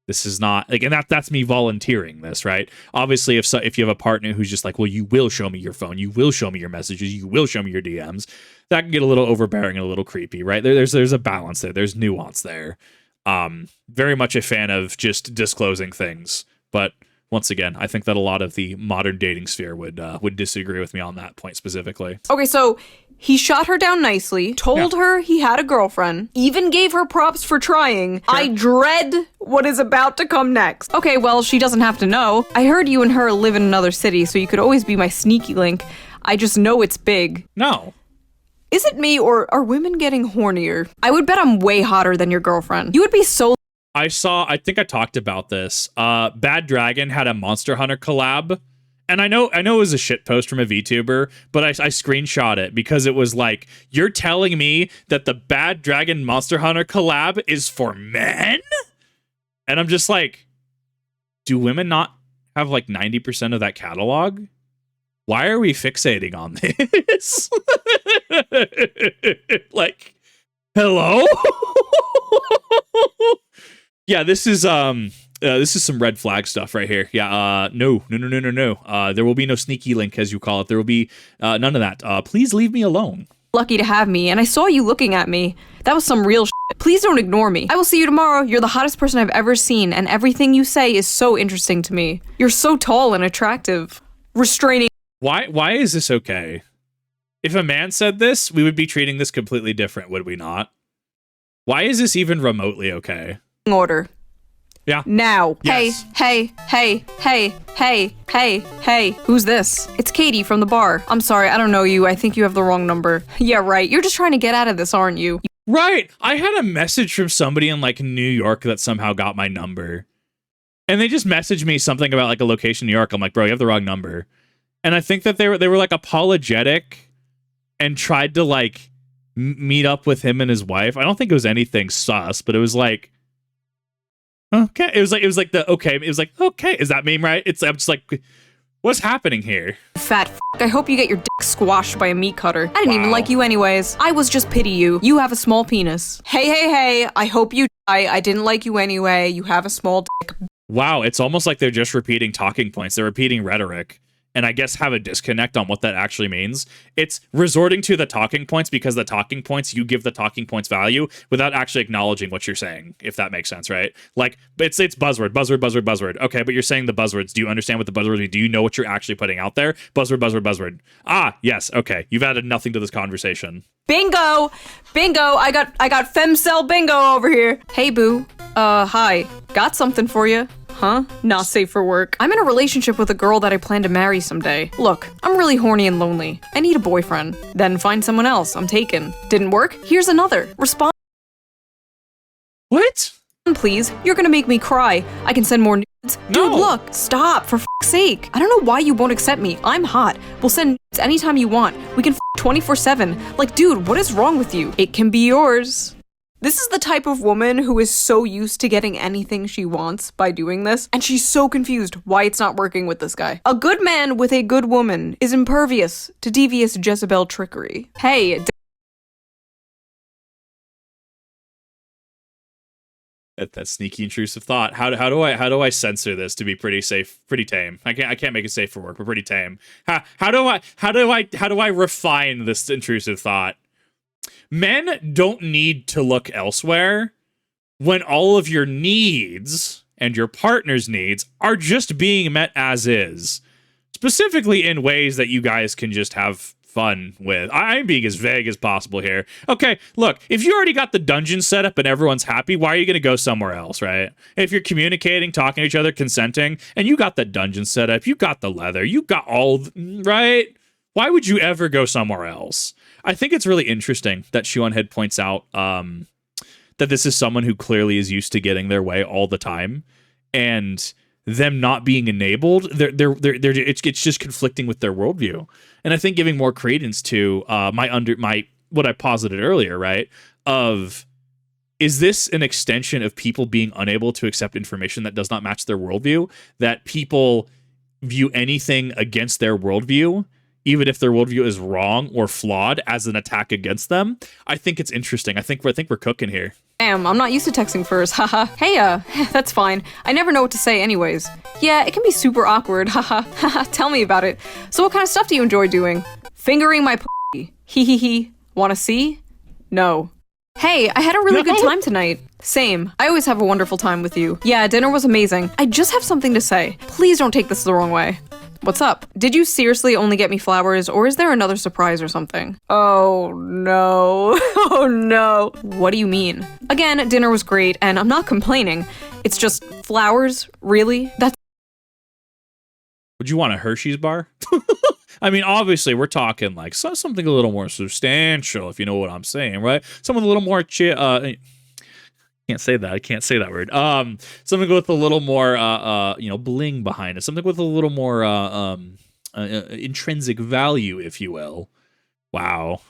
This is not like, and that's me volunteering this, right? Obviously, if you have a partner who's just like, well, you will show me your phone, you will show me your messages, you will show me your DMs, that can get a little overbearing and a little creepy, right? There's a balance there, there's nuance there. Very much a fan of just disclosing things, but once again, I think that a lot of the modern dating sphere would disagree with me on that point specifically. Okay, so he shot her down nicely, told her he had a girlfriend, even gave her props for trying. Sure. I dread what is about to come next. Okay, well, she doesn't have to know. I heard you and her live in another city, so you could always be my sneaky link. I just know it's big. No. Is it me, or are women getting hornier? I would bet I'm way hotter than your girlfriend. You would be so... I think I talked about this. Bad Dragon had a Monster Hunter collab. And I know it was a shit post from a VTuber, but I screenshot it because it was like, you're telling me that the Bad Dragon Monster Hunter collab is for men? And I'm just like, do women not have like 90% of that catalog? Why are we fixating on this? Like, hello? Yeah, this is some red flag stuff right here. Yeah, no. There will be no sneaky link, as you call it. There will be none of that. Please leave me alone. Lucky to have me, and I saw you looking at me. That was some real shit. Please don't ignore me. I will see you tomorrow. You're the hottest person I've ever seen, and everything you say is so interesting to me. You're so tall and attractive. Restraining. Why is this okay? If a man said this, we would be treating this completely different, would we not? Why is this even remotely okay? Order. Yeah. Now. Yes. Hey. Who's this? It's Katie from the bar. I'm sorry, I don't know you. I think you have the wrong number. Yeah, right. You're just trying to get out of this, aren't you? Right. I had a message from somebody in like New York that somehow got my number. And they just messaged me something about like a location in New York. I'm like, bro, you have the wrong number. And I think that they were like apologetic and tried to like meet up with him and his wife. I don't think it was anything sus, but it was like, okay. It was like, okay, is that meme right? I'm just like, what's happening here? Fat f***. I hope you get your dick squashed by a meat cutter. I didn't even Wow. like you anyways. I was just pity you. You have a small penis. Hey. I hope you die. I didn't like you anyway. You have a small dick. Wow, it's almost like they're just repeating talking points. They're repeating rhetoric. And I guess have a disconnect on what that actually means. It's resorting to the talking points because the talking points, you give the talking points value without actually acknowledging what you're saying, if that makes sense, right? Like, it's buzzword. Okay, but you're saying the buzzwords. Do you understand what the buzzwords mean? Do you know what you're actually putting out there? Buzzword. Ah, yes, okay. You've added nothing to this conversation. Bingo! I got femcell bingo over here. Hey, boo. Hi. Got something for you. Huh? Not safe for work. I'm in a relationship with a girl that I plan to marry someday. Look, I'm really horny and lonely. I need a boyfriend. Then find someone else. I'm taken. Didn't work? Here's another. Respond, What? please. You're gonna make me cry. I can send more nudes. No. Dude, look. Stop, for f***'s sake. I don't know why you won't accept me. I'm hot. We'll send nudes anytime you want. We can f 24/7. Like, dude, what is wrong with you? It can be yours. This is the type of woman who is so used to getting anything she wants by doing this, and she's so confused why it's not working with this guy. A good man with a good woman is impervious to devious Jezebel trickery. Hey, That sneaky intrusive thought. How do I censor this to be pretty safe, pretty tame? I can't make it safe for work, but pretty tame. How do I refine this intrusive thought? Men don't need to look elsewhere when all of your needs and your partner's needs are just being met as is. Specifically in ways that you guys can just have fun with. I'm being as vague as possible here. Okay, look, if you already got the dungeon set up and everyone's happy, why are you going to go somewhere else, right? If you're communicating, talking to each other, consenting, and you got the dungeon set up, you got the leather, you got all, right? Why would you ever go somewhere else? I think it's really interesting that Shoe0nHead points out that this is someone who clearly is used to getting their way all the time, and them not being enabled, it's just conflicting with their worldview. And I think giving more credence to what I posited earlier, right? Is this an extension of people being unable to accept information that does not match their worldview? That people view anything against their worldview, even if their worldview is wrong or flawed, as an attack against them? I think it's interesting. I think we're cooking here. damn, I'm not used to texting first, haha. Hey, that's fine. I never know what to say anyways. Yeah, it can be super awkward, haha. Tell me about it. So what kind of stuff do you enjoy doing? Fingering my p***y. Hee. Wanna see? No. Hey, I had a really good time tonight. Same. I always have a wonderful time with you. Yeah, dinner was amazing. I just have something to say. Please don't take this the wrong way. What's up? Did you seriously only get me flowers, or is there another surprise or something? Oh no. Oh no. What do you mean? Again, dinner was great, and I'm not complaining. It's just flowers? Really? That's Would you want a Hershey's bar? I mean, obviously, we're talking like something a little more substantial, if you know what I'm saying, right? Something a little more can't say that. I can't say that word. Something with a little more, bling behind it. Something with a little more intrinsic value, if you will. Wow.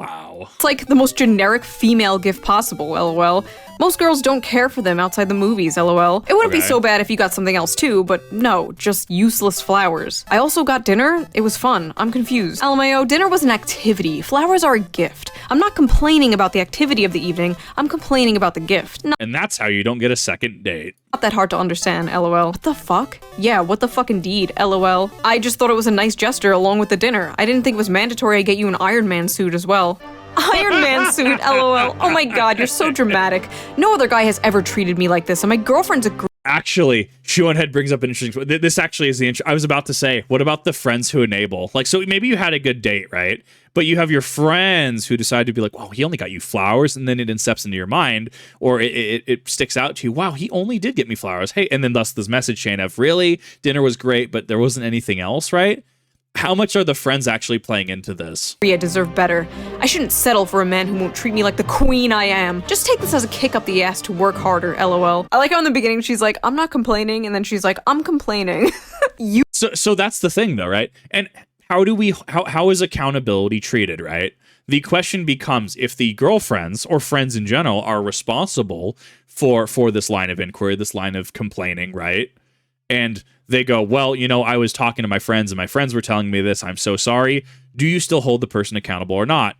It's like the most generic female gift possible, lol. Most girls don't care for them outside the movies, lol. It wouldn't be so bad if you got something else too, but no, just useless flowers. I also got dinner. It was fun. I'm confused. LMAO, dinner was an activity. Flowers are a gift. I'm not complaining about the activity of the evening. I'm complaining about the gift. And that's how you don't get a second date. Not that hard to understand, lol. What the fuck? Yeah, what the fuck indeed, lol. I just thought it was a nice gesture along with the dinner. I didn't think it was mandatory I get you an Iron Man suit as well. Iron Man suit, lol. Oh my god, you're so dramatic. No other guy has ever treated me like this, and my girlfriend's a Actually, Shoe0nHead brings up an interesting. This actually is the. I was about to say, what about the friends who enable? Like, so maybe you had a good date, right? But you have your friends who decide to be like, "Wow, he only got you flowers," and then it steps into your mind, or it sticks out to you. Wow, he only did get me flowers. Hey, and then thus this message chain of, really, dinner was great, but there wasn't anything else, right? How much are the friends actually playing into this? I deserve better. I shouldn't settle for a man who won't treat me like the queen I am. Just take this as a kick up the ass to work harder, lol. I like how in the beginning she's like, I'm not complaining, and then she's like, I'm complaining. So that's the thing though, right? And how is accountability treated, right? The question becomes, if the girlfriends or friends in general are responsible for this line of inquiry, this line of complaining, right? And they go, well, I was talking to my friends and my friends were telling me this. I'm so sorry. Do you still hold the person accountable or not?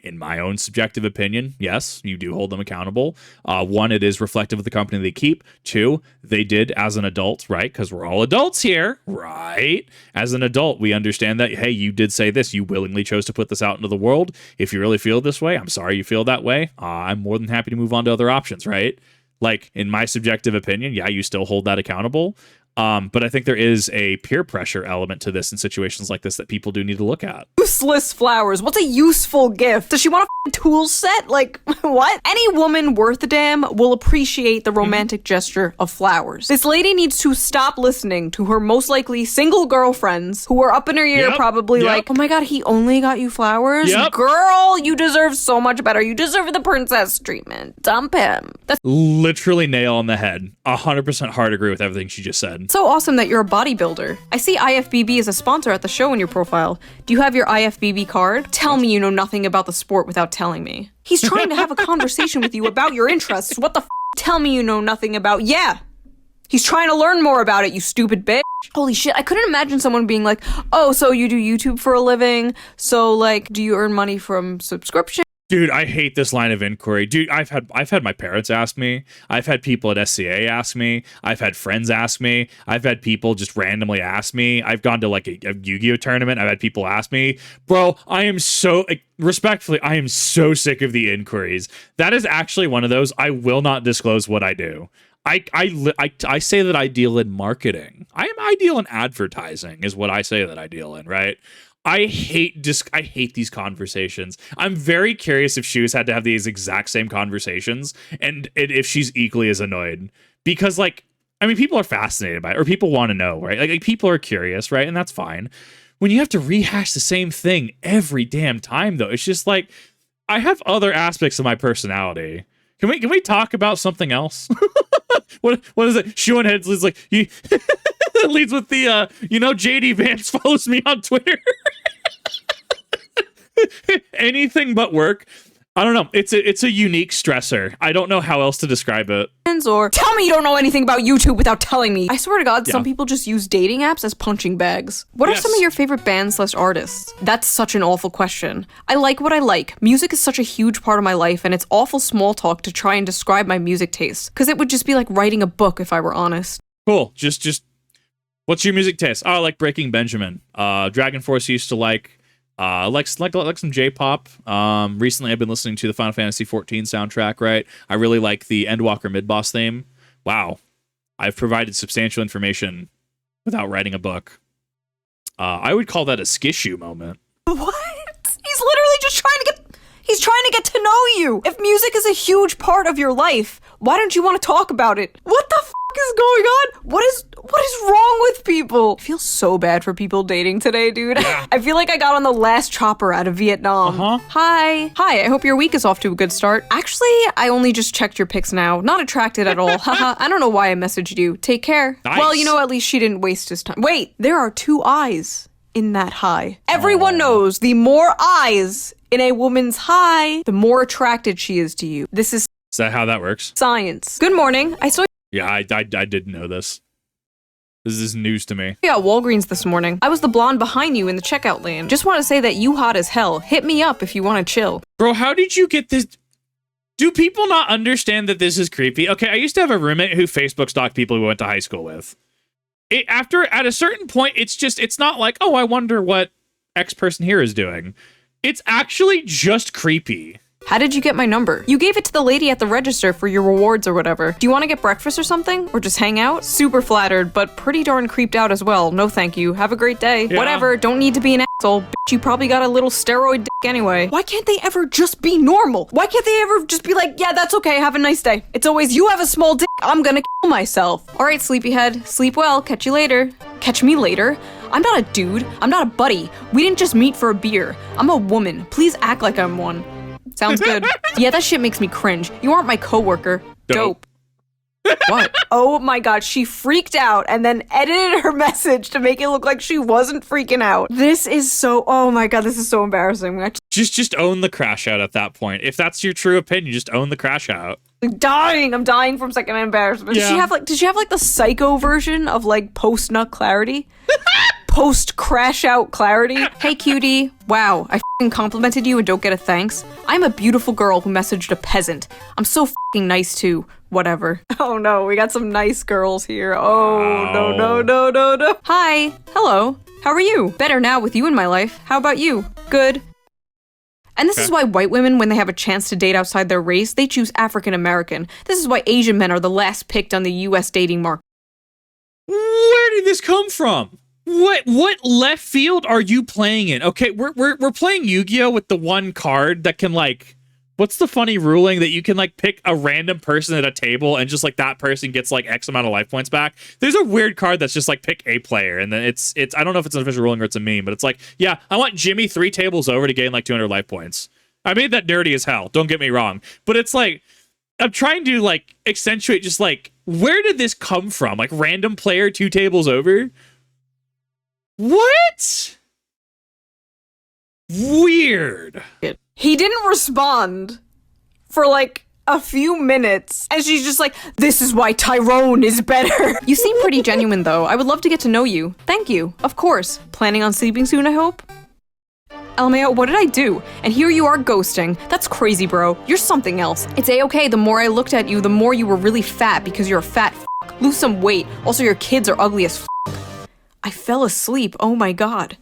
In my own subjective opinion, yes, you do hold them accountable. One, it is reflective of the company they keep. Two, they did as an adult, right? Because we're all adults here, right? As an adult, we understand that, hey, you did say this. You willingly chose to put this out into the world. If you really feel this way, I'm sorry you feel that way. I'm more than happy to move on to other options, right? Like, in my subjective opinion, yeah, you still hold that accountable. But I think there is a peer pressure element to this in situations like this that people do need to look at. Useless flowers. What's a useful gift? Does she want a tool set? Like, what? Any woman worth a damn will appreciate the romantic gesture of flowers. This lady needs to stop listening to her most likely single girlfriends who are up in her ear probably like, oh my god, he only got you flowers? Girl, you deserve so much better. You deserve the princess treatment. Dump him. That's literally nail on the head. 100% hard agree with everything she just said. so awesome that you're a bodybuilder. I see IFBB as a sponsor at the show in your profile. Do you have your IFBB card? Tell me you know nothing about the sport without telling me. He's trying to have a conversation with you about your interests. What the f? Tell me you know nothing about— Yeah! He's trying to learn more about it, you stupid bitch. Holy shit, I couldn't imagine someone being like, oh, so you do YouTube for a living? So, like, do you earn money from subscription? Dude, I hate this line of inquiry. Dude, I've had my parents ask me. I've had people at SCA ask me. I've had friends ask me. I've had people just randomly ask me. I've gone to like a Yu-Gi-Oh tournament. I've had people ask me. Bro, I am so, respectfully, I am so sick of the inquiries. That is actually one of those. I will not disclose what I do. I say that I deal in marketing. I deal in advertising is what I say that I deal in, right? I hate these conversations. I'm very curious if Shoes had to have these exact same conversations and if she's equally as annoyed. Because, like, I mean, people are fascinated by it, or people want to know, right? Like people are curious, right? And that's fine. When you have to rehash the same thing every damn time, though, it's just like, I have other aspects of my personality. Can we talk about something else? What is it? Shoe0nHead leads like he leads with the JD Vance follows me on Twitter. Anything but work. I don't know. It's a unique stressor. I don't know how else to describe it. Or tell me you don't know anything about YouTube without telling me. I swear to God, some people just use dating apps as punching bags. What are some of your favorite bands/artists? That's such an awful question. I like what I like. Music is such a huge part of my life, and it's awful small talk to try and describe my music taste, because it would just be like writing a book if I were honest. Cool. Just what's your music taste? Oh, I like Breaking Benjamin. Dragon Force used to like some J-pop. Recently I've been listening to the Final Fantasy XIV soundtrack, right? I really like the Endwalker mid-boss theme. Wow. I've provided substantial information without writing a book. I would call that a skishu moment. What? He's literally just he's trying to get to know you. If music is a huge part of your life, why don't you want to talk about it? What the f is going on? What is wrong with people? I feel so bad for people dating today, dude. Yeah. I feel like I got on the last chopper out of Vietnam. Hi, I hope your week is off to a good start. Actually, I only just checked your pics now. Not attracted at all. Haha, I don't know why I messaged you. Take care. Nice. Well, at least she didn't waste his time. Wait, there are 2 eyes in that high. Everyone knows the more eyes in a woman's high, the more attracted she is to you. Is that how that works? Science. Good morning. I saw Yeah, I didn't know this. This is news to me. you at Walgreens this morning. I was the blonde behind you in the checkout lane. Just want to say that you hot as hell. Hit me up if you want to chill. Bro, how did you get this? Do people not understand that this is creepy? Okay, I used to have a roommate who Facebook stalked people we went to high school with. At a certain point, it's not like, oh, I wonder what X person here is doing. It's actually just creepy. How did you get my number? You gave it to the lady at the register for your rewards or whatever. Do you want to get breakfast or something? Or just hang out? Super flattered, but pretty darn creeped out as well. No thank you. Have a great day. Yeah. Whatever, don't need to be an asshole. Bitch, you probably got a little steroid dick anyway. Why can't they ever just be normal? Why can't they ever just be like, yeah, that's okay, have a nice day. It's always, you have a small dick, I'm gonna kill myself. Alright, sleepyhead, sleep well, catch you later. Catch me later? I'm not a dude, I'm not a buddy. We didn't just meet for a beer. I'm a woman, please act like I'm one. Sounds good. Yeah, that shit makes me cringe. You aren't my coworker. Dope. What? Oh my god, she freaked out and then edited her message to make it look like she wasn't freaking out. This is so, oh my god, this is so embarrassing. Just own the crash out at that point. If that's your true opinion, just own the crash out. I'm dying from second embarrassment. Yeah. Did she have like the psycho version of like post-nut clarity? Post-crash out clarity? Hey cutie, wow, I f***ing complimented you and don't get a thanks? I'm a beautiful girl who messaged a peasant. I'm so f***ing nice too. Whatever. Oh no, we got some nice girls here. Oh, no. Hi, hello, how are you? Better now with you in my life. How about you? Good. And this is why white women, when they have a chance to date outside their race, they choose African American. This is why Asian men are the last picked on the US dating market. Where did this come from? What left field are you playing in? Okay, we're playing Yu-Gi-Oh with the one card that can like, what's the funny ruling that you can like pick a random person at a table and just like that person gets like X amount of life points back? There's a weird card that's just like pick a player, and then it's I don't know if it's an official ruling or it's a meme, but it's like, yeah, I want Jimmy 3 tables over to gain like 200 life points. I made that dirty as hell, don't get me wrong, but it's like, I'm trying to like accentuate just like, where did this come from? Like random player 2 tables over? What? Weird. He didn't respond for like a few minutes, and she's just like, this is why Tyrone is better. You seem pretty genuine though. I would love to get to know you. Thank you. Of course. Planning on sleeping soon, I hope? LMAO, what did I do? And here you are ghosting. That's crazy, bro. You're something else. It's a-okay. The more I looked at you, the more you were really fat because you're a fat f***. Lose some weight. Also, your kids are ugly as f***. I fell asleep. Oh my god.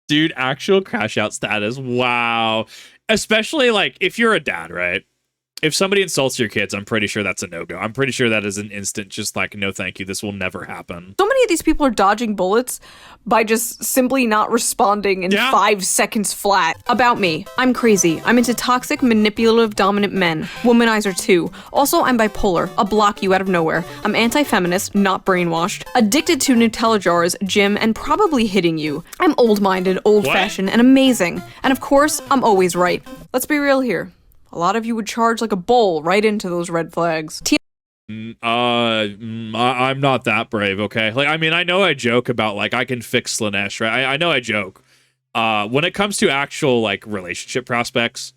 Dude, actual crash out status. Wow. Especially like if you're a dad, right? If somebody insults your kids, I'm pretty sure that's a no-go. I'm pretty sure that is an instant just like, no thank you, this will never happen. So many of these people are dodging bullets by just simply not responding in 5 seconds flat. About me, I'm crazy. I'm into toxic, manipulative, dominant men. Womanizer too. Also, I'm bipolar. I'll block you out of nowhere. I'm anti-feminist, not brainwashed. Addicted to Nutella jars, gym, and probably hitting you. I'm old-minded, old-fashioned, and amazing. And of course, I'm always right. Let's be real here. A lot of you would charge like a bull right into those red flags. I'm not that brave, okay? Like, I mean, I know I joke about, like, I can fix Slanesh, right? I know I joke. When it comes to actual, like, relationship prospects,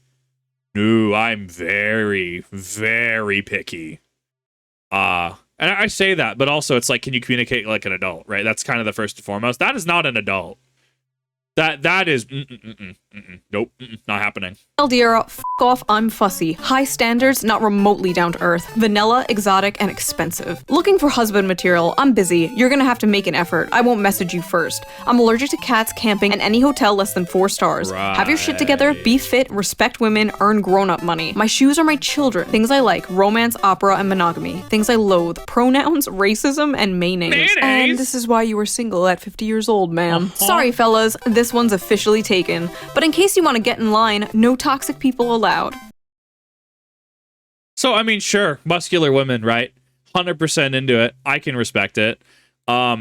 no, I'm very, very picky. And I say that, but also it's like, can you communicate like an adult, right? That's kind of the first and foremost. That is not an adult. That is nope, not happening. Eldiera, f*** off, I'm fussy. High standards, not remotely down to earth. Vanilla, exotic, and expensive. Looking for husband material, I'm busy. You're gonna have to make an effort. I won't message you first. I'm allergic to cats, camping, and any hotel less than 4 stars. Right. Have your shit together, be fit, respect women, earn grown-up money. My shoes are my children. Things I like, romance, opera, and monogamy. Things I loathe, pronouns, racism, and mayonnaise. And this is why you were single at 50 years old, ma'am. Sorry, fellas, this one's officially taken. But in case you want to get in line, no toxic people allowed. So, I mean, sure, muscular women, right? 100% into it. I can respect it. I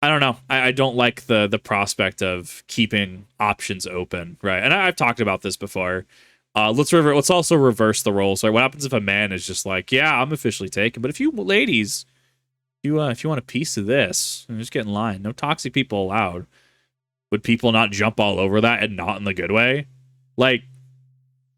don't know. I don't like the prospect of keeping options open, right? And I've talked about this before. Let's also reverse the roles. Right? What happens if a man is just like, yeah, I'm officially taken, but if you ladies, if you want a piece of this, just get in line. No toxic people allowed. Would people not jump all over that and not in the good way? Like,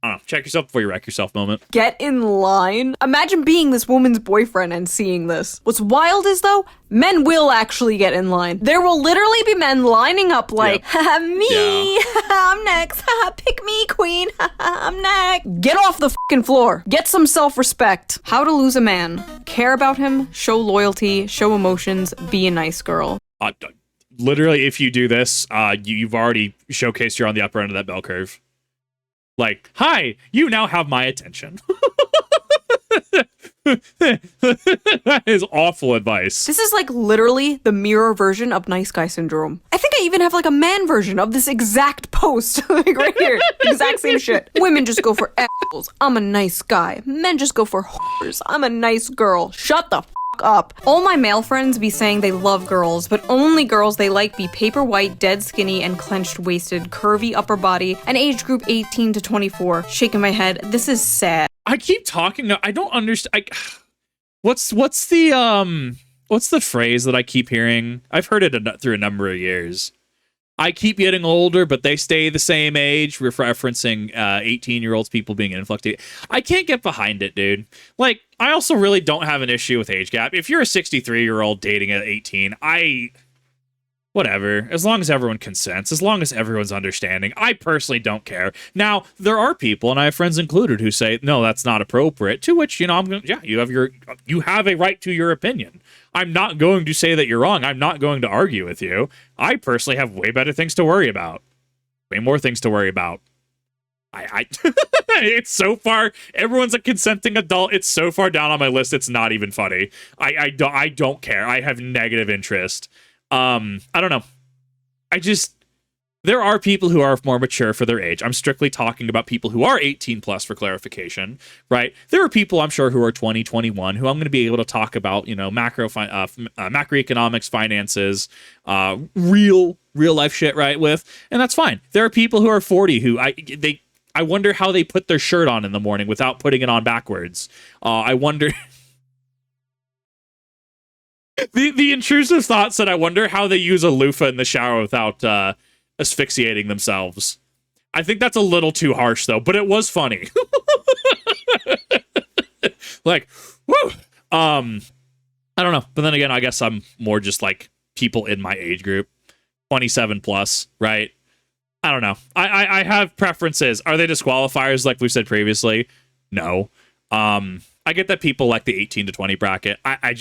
I don't know. Check yourself before you wreck yourself moment. Get in line? Imagine being this woman's boyfriend and seeing this. What's wild is, though, men will actually get in line. There will literally be men lining up like, haha, me, I'm next, haha, pick me, queen, haha, I'm next. Get off the fucking floor. Get some self-respect. How to lose a man. Care about him, show loyalty, show emotions, be a nice girl. literally, if you do this, you've already showcased you're on the upper end of that bell curve. Like, hi, you now have my attention. That is awful advice. This is like literally the mirror version of nice guy syndrome. I think I even have like a man version of this exact post. Like right here. Exact same shit. Women just go for assholes. I'm a nice guy. Men just go for whores. I'm a nice girl. Shut the up. All my male friends be saying they love girls, but only girls they like be paper white, dead skinny, and clenched waisted, curvy upper body, and age group 18 to 24. Shaking my head. This is sad. I keep talking. I don't understand. What's the phrase that I keep hearing? I've heard it through a number of years. I keep getting older, but they stay the same age. We're referencing 18-year-olds, people being influxed. I can't get behind it, dude. Like, I also really don't have an issue with age gap. If you're a 63-year-old dating at 18, whatever. As long as everyone consents, as long as everyone's understanding, I personally don't care. Now, there are people, and I have friends included, who say, no, that's not appropriate, to which, I'm going, yeah, you have a right to your opinion. I'm not going to say that you're wrong. I'm not going to argue with you. I personally have way better things to worry about. Way more things to worry about. It's so far, everyone's a consenting adult. It's so far down on my list, it's not even funny. I don't care. I have negative interest. I don't know. There are people who are more mature for their age. I'm strictly talking about people who are 18 plus for clarification, right? There are people I'm sure who are 20, 21 who I'm going to be able to talk about, macroeconomics, finances, real life shit, right, with, and that's fine. There are people who are 40 who I wonder how they put their shirt on in the morning without putting it on backwards. I wonder. The intrusive thought said, I wonder how they use a loofah in the shower without asphyxiating themselves. I think that's a little too harsh, though, but it was funny. Like, woo! I don't know. But then again, I guess I'm more just like people in my age group. 27 plus, right? I don't know. I have preferences. Are they disqualifiers like we've said previously? No. I get that people like the 18 to 20 bracket. I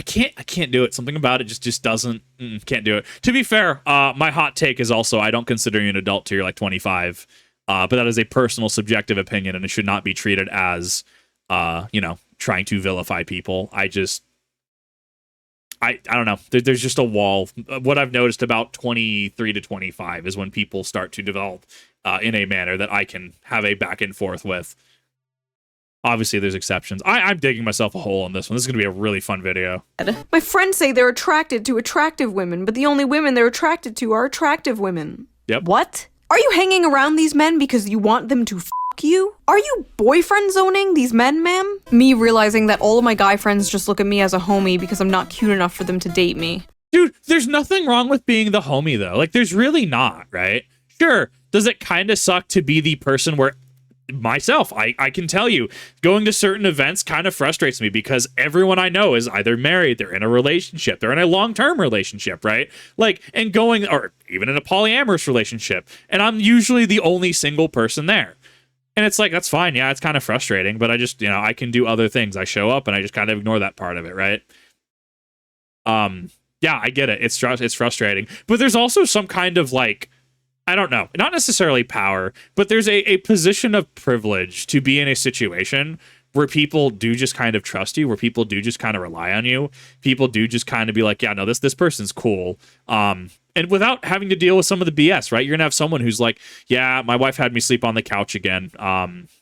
can't do it. Something about it just doesn't, can't do it. To be fair, my hot take is also I don't consider you an adult till you're like 25. But that is a personal subjective opinion, and it should not be treated as, trying to vilify people. I don't know. There's just a wall. What I've noticed about 23 to 25 is when people start to develop in a manner that I can have a back and forth with. Obviously, there's exceptions. I'm digging myself a hole on this one. This is going to be a really fun video. My friends say they're attracted to attractive women, but the only women they're attracted to are attractive women. Yep. What? Are you hanging around these men because you want them to you? Are you boyfriend zoning these men, ma'am? Me realizing that all of my guy friends just look at me as a homie because I'm not cute enough for them to date me. Dude, there's nothing wrong with being the homie, though. Like, there's really not, right? Sure, does it kind of suck to be the person where... Myself, I can tell you, going to certain events kind of frustrates me because everyone I know is either married, they're in a relationship, they're in a long-term relationship, right? Like, and going, or even in a polyamorous relationship, and I'm usually the only single person there. And it's like, that's fine, yeah, it's kind of frustrating, but I just, I can do other things. I show up and I just kind of ignore that part of it, right? Yeah, I get it. It's frustrating. But there's also some kind of like, I don't know, not necessarily power, but there's a position of privilege to be in a situation where people do just kind of trust you, where people do just kind of rely on you. People do just kind of be like, yeah, no, this person's cool. And without having to deal with some of the BS, right? You're going to have someone who's like, yeah, my wife had me sleep on the couch again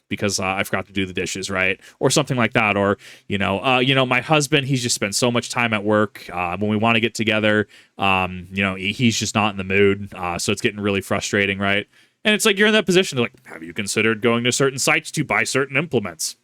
because I forgot to do the dishes, right? Or something like that. Or, my husband, he's just spent so much time at work. When we want to get together, he's just not in the mood. So it's getting really frustrating, right? And it's like you're in that position to like, have you considered going to certain sites to buy certain implements?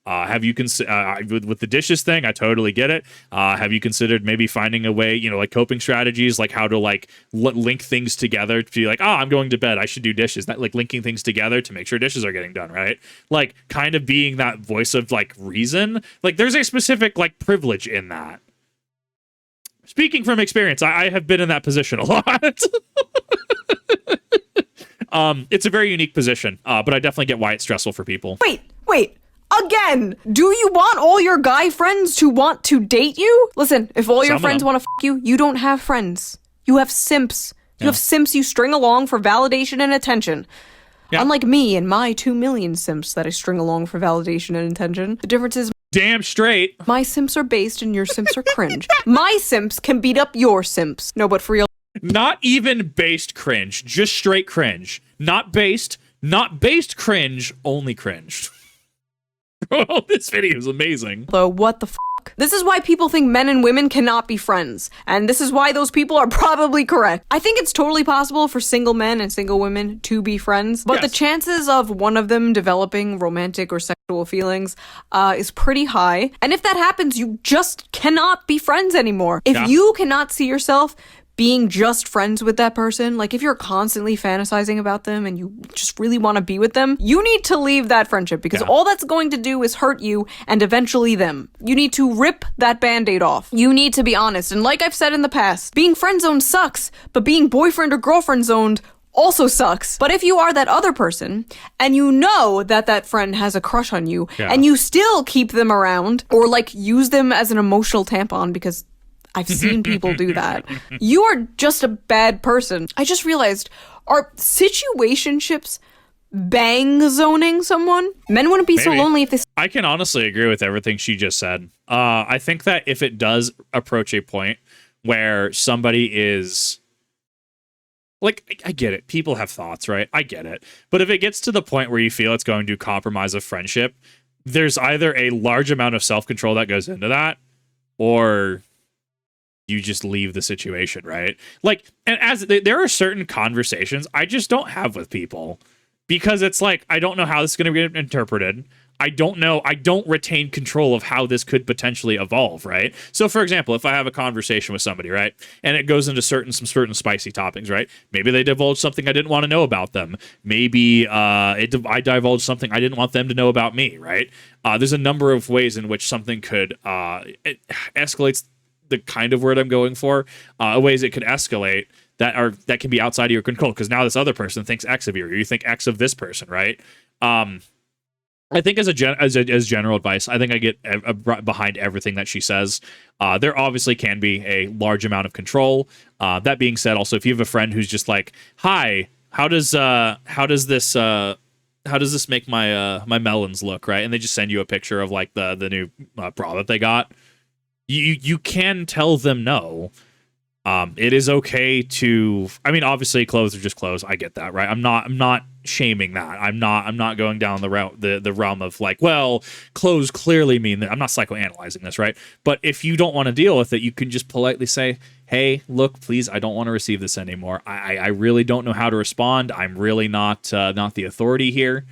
Have you with the dishes thing? I totally get it. Have you considered maybe finding a way, like coping strategies, like how to like link things together to be like, I'm going to bed, I should do dishes. That like linking things together to make sure dishes are getting done, right? Like kind of being that voice of like reason. Like there's a specific like privilege in that. Speaking from experience, I have been in that position a lot. It's a very unique position, but I definitely get why it's stressful for people. Wait. Again, do you want all your guy friends to want to date you? Listen, if all your friends want to you, you don't have friends. You have simps. You have simps you string along for validation and attention. Yeah. Unlike me and my 2 million simps that I string along for validation and attention, the difference is damn straight. My simps are based and your simps are cringe. My simps can beat up your simps. No, but for real. Not even based cringe, just straight cringe. Not based cringe, only cringe. Oh, this video is amazing. Though, what the f***? This is why people think men and women cannot be friends. And this is why those people are probably correct. I think it's totally possible for single men and single women to be friends. But the chances of one of them developing romantic or sexual feelings is pretty high. And if that happens, you just cannot be friends anymore. If you cannot see yourself being just friends with that person, like if you're constantly fantasizing about them and you just really want to be with them, you need to leave that friendship because all that's going to do is hurt you and eventually them. You need to rip that band-aid off. You need to be honest. And like I've said in the past, being friend zoned sucks, but being boyfriend or girlfriend zoned also sucks. But if you are that other person and you know that that friend has a crush on you and you still keep them around or like use them as an emotional tampon because I've seen people do that. You are just a bad person. I just realized, are situationships bang zoning someone? Men wouldn't be so lonely if they... I can honestly agree with everything she just said. I think that if it does approach a point where somebody is... Like, I get it. People have thoughts, right? I get it. But if it gets to the point where you feel it's going to compromise a friendship, there's either a large amount of self-control that goes into that, or you just leave the situation, right? Like, and as there are certain conversations I just don't have with people because it's like, I don't know how this is going to be interpreted. I don't know. I don't retain control of how this could potentially evolve, right? So, for example, if I have a conversation with somebody, right, and it goes into some certain spicy topics, right? Maybe they divulge something I didn't want to know about them. Maybe I divulge something I didn't want them to know about me, right? There's a number of ways in which something could it escalates the kind of word I'm going for, ways it could escalate that can be outside of your control because now this other person thinks X of you, or you think X of this person, right? I think as general advice, I think I get behind everything that she says. There obviously can be a large amount of control. That being said, also if you have a friend who's just like, "Hi, how does this make my melons look?" Right, and they just send you a picture of like the new bra that they got. You can tell them no. It is okay to. I mean, obviously, clothes are just clothes. I get that, right? I'm not shaming that. I'm not going down the realm of like, well, clothes clearly mean that. I'm not psychoanalyzing this, right? But if you don't want to deal with it, you can just politely say, "Hey, look, please, I don't want to receive this anymore. I really don't know how to respond. I'm really not the authority here."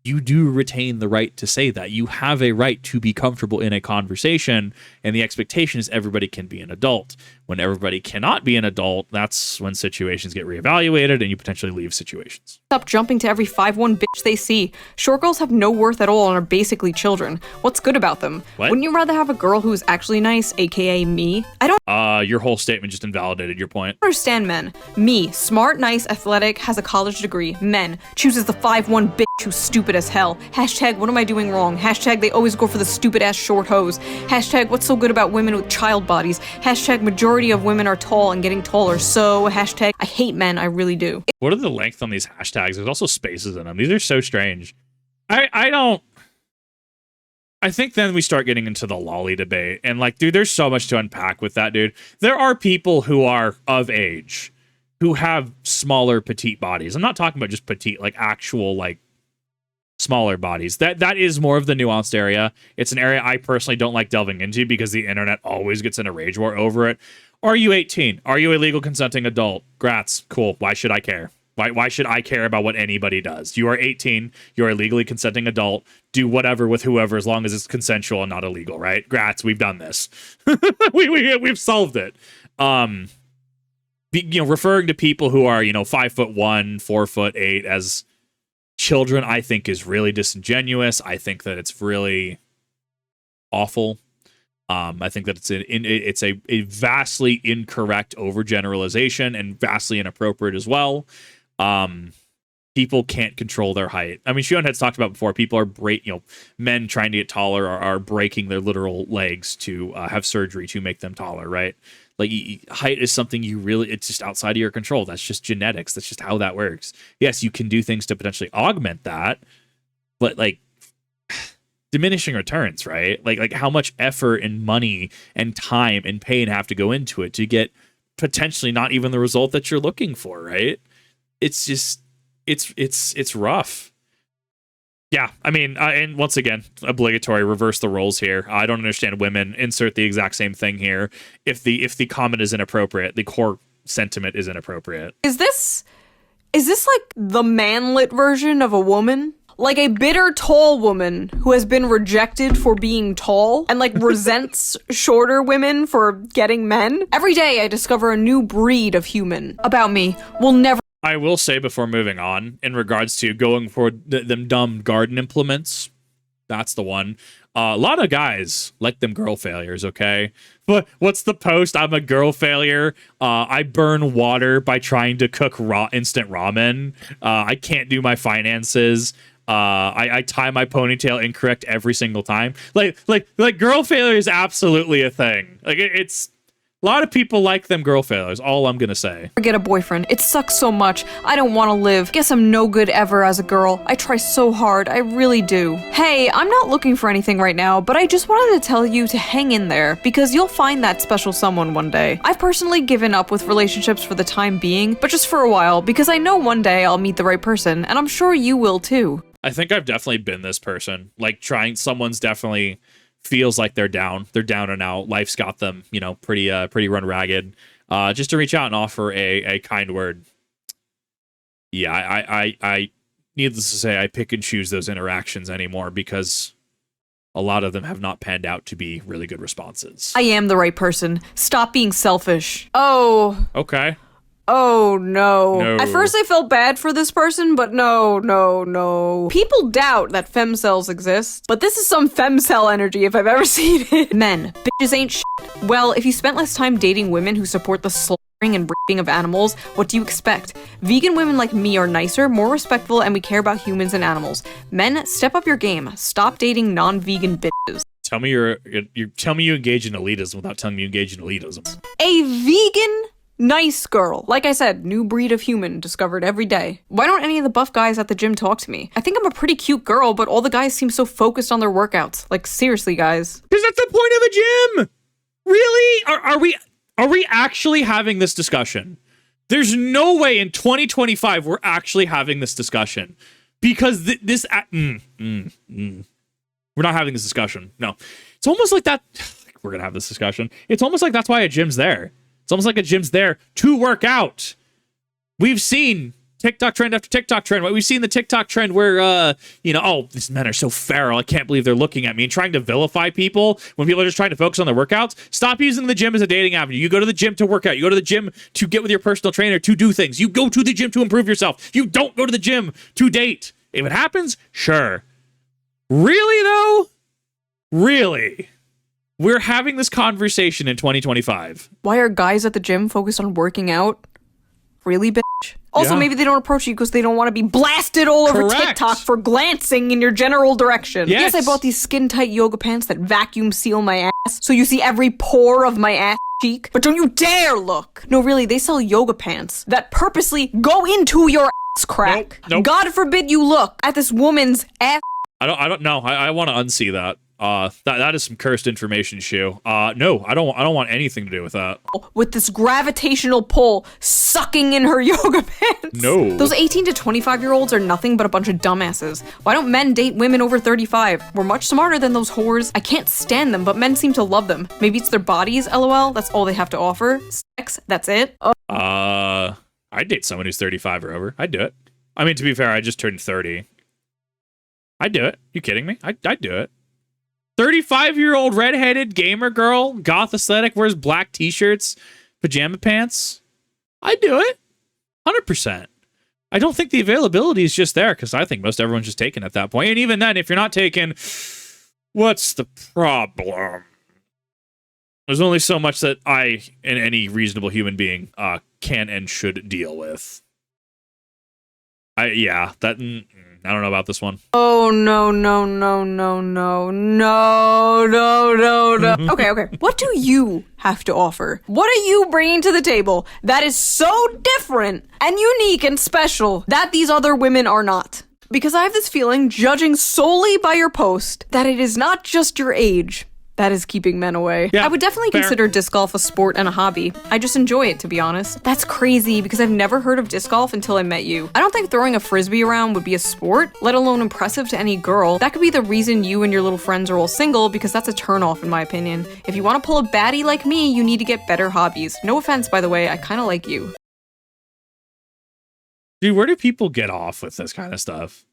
You do retain the right to say that. You have a right to be comfortable in a conversation, and the expectation is everybody can be an adult. When everybody cannot be an adult, that's when situations get reevaluated and you potentially leave situations. Stop jumping to every 5'1" bitch they see. Short girls have no worth at all and are basically children. What's good about them? What? Wouldn't you rather have a girl who's actually nice, aka me? I don't Your whole statement just invalidated your point. understand men. Me, smart, nice, athletic, has a college degree. Men, chooses the 5'1" bitch who's stupid as hell. Hashtag, what am I doing wrong? Hashtag, they always go for the stupid ass short hose. Hashtag, what's so good about women with child bodies? Hashtag, majority of women are tall and getting taller. So, hashtag, I hate men, I really do. What are the length on these hashtags? There's also spaces in them. These are so strange. I think then we start getting into the lolly debate. And like, dude, there's so much to unpack with that, dude. There are people who are of age who have smaller petite bodies. I'm not talking about just petite, like actual like smaller bodies. That is more of the nuanced area. It's an area I personally don't like delving into because the internet always gets in a rage war over it. Are you 18? Are you a legal consenting adult? Grats. Cool. Why should I care? Why should I care about what anybody does? You are 18. You're a legally consenting adult. Do whatever with whoever as long as it's consensual and not illegal, right? Grats. We've done this. We've solved it. Referring to people who are 5'1", 4'8" as children, I think is really disingenuous. I think that it's really awful. I think that it's a vastly incorrect overgeneralization and vastly inappropriate as well. people can't control their height. I mean, Shoe0nHead's talked about before. People are men trying to get taller are breaking their literal legs to have surgery to make them taller, right? Like height is something it's just outside of your control. That's just genetics. That's just how that works. Yes, you can do things to potentially augment that, but like diminishing returns, right? Like how much effort and money and time and pain have to go into it to get potentially not even the result that you're looking for, right? It's just it's rough. Yeah, I mean, and once again, obligatory reverse the roles here. I don't understand women. Insert the exact same thing here. If the comment is inappropriate, the core sentiment is inappropriate. Is this like the manlit version of a woman? Like a bitter tall woman who has been rejected for being tall and like resents shorter women for getting men? Every day I discover a new breed of human. About me, will never. I will say before moving on, in regards to going for them dumb garden implements, that's the one. A lot of guys like them girl failures, okay? But what's the post? I'm a girl failure. I burn water by trying to cook instant ramen. I can't do my finances. I tie my ponytail incorrect every single time. Like girl failure is absolutely a thing. Like it's a lot of people like them girl failures. All I'm gonna say. Get a boyfriend. It sucks so much. I don't want to live. Guess I'm no good ever as a girl. I try so hard. I really do. Hey, I'm not looking for anything right now, but I just wanted to tell you to hang in there because you'll find that special someone one day. I've personally given up with relationships for the time being, but just for a while because I know one day I'll meet the right person, and I'm sure you will too. I think I've definitely been this person. Like someone's definitely feels like they're down and out. Life's got them, pretty run ragged. Just to reach out and offer a kind word. Yeah, I needless to say, I pick and choose those interactions anymore because a lot of them have not panned out to be really good responses. I am the right person. Stop being selfish. Oh. Okay. Oh, no. No. At first I felt bad for this person, but no. People doubt that femcells exist, but this is some femcell energy if I've ever seen it. Men, bitches ain't shit. Well, if you spent less time dating women who support the slaughtering and raping of animals, what do you expect? Vegan women like me are nicer, more respectful, and we care about humans and animals. Men, step up your game. Stop dating non-vegan bitches. Tell me you engage in elitism without telling me you engage in elitism. A vegan nice girl. Like I said, new breed of human discovered every day. Why don't any of the buff guys at the gym talk to me? I think I'm a pretty cute girl, but all the guys seem so focused on their workouts. Like, seriously, guys. Because that's the point of the gym! Really? Are we actually having this discussion? There's no way in 2025 we're actually having this discussion. Because we're not having this discussion. No. It's almost like that. We're going to have this discussion. It's almost like that's why a gym's there. It's almost like a gym's there to work out. We've seen TikTok trend after TikTok trend. We've seen the TikTok trend where, oh, these men are so feral. I can't believe they're looking at me, and trying to vilify people when people are just trying to focus on their workouts. Stop using the gym as a dating avenue. You go to the gym to work out. You go to the gym to get with your personal trainer to do things. You go to the gym to improve yourself. You don't go to the gym to date. If it happens, sure. Really, though? Really? We're having this conversation in 2025. Why are guys at the gym focused on working out? Really, bitch? Also, maybe they don't approach you because they don't want to be blasted all over TikTok for glancing in your general direction. Yes, I bought these skin-tight yoga pants that vacuum seal my ass, so you see every pore of my ass cheek. But don't you dare look! No, really, they sell yoga pants that purposely go into your ass crack. Nope. God forbid you look at this woman's ass. I don't know. I want to unsee that. That is some cursed information, Shoe. No, I don't want anything to do with that. With this gravitational pull sucking in her yoga pants. No. Those 18 to 25-year-olds are nothing but a bunch of dumbasses. Why don't men date women over 35? We're much smarter than those whores. I can't stand them, but men seem to love them. Maybe it's their bodies, lol. That's all they have to offer. Sex, that's it. I'd date someone who's 35 or over. I'd do it. I mean, to be fair, I just turned 30. I'd do it. You kidding me? I'd do it. 35-year-old redheaded gamer girl, goth aesthetic, wears black t-shirts, pajama pants. I'd do it. 100%. I don't think the availability is just there because I think most everyone's just taken at that point. And even then, if you're not taken, what's the problem? There's only so much that I and any reasonable human being can and should deal with. Yeah, that I don't know about this one. Oh, no, no, no, no, no, no, no, no, no. Okay, okay. What do you have to offer? What are you bringing to the table that is so different and unique and special that these other women are not? Because I have this feeling, judging solely by your post, that it is not just your age that is keeping men away. Yeah, I would definitely fair. consider disc golf a sport and a hobby. I just enjoy it, to be honest. That's crazy, because I've never heard of disc golf until I met you. I don't think throwing a frisbee around would be a sport, let alone impressive to any girl. That could be the reason you and your little friends are all single, because that's a turnoff in my opinion. If you want to pull a baddie like me, you need to get better hobbies. No offense, by the way, I kind of like you. Dude, where do people get off with this kind of stuff?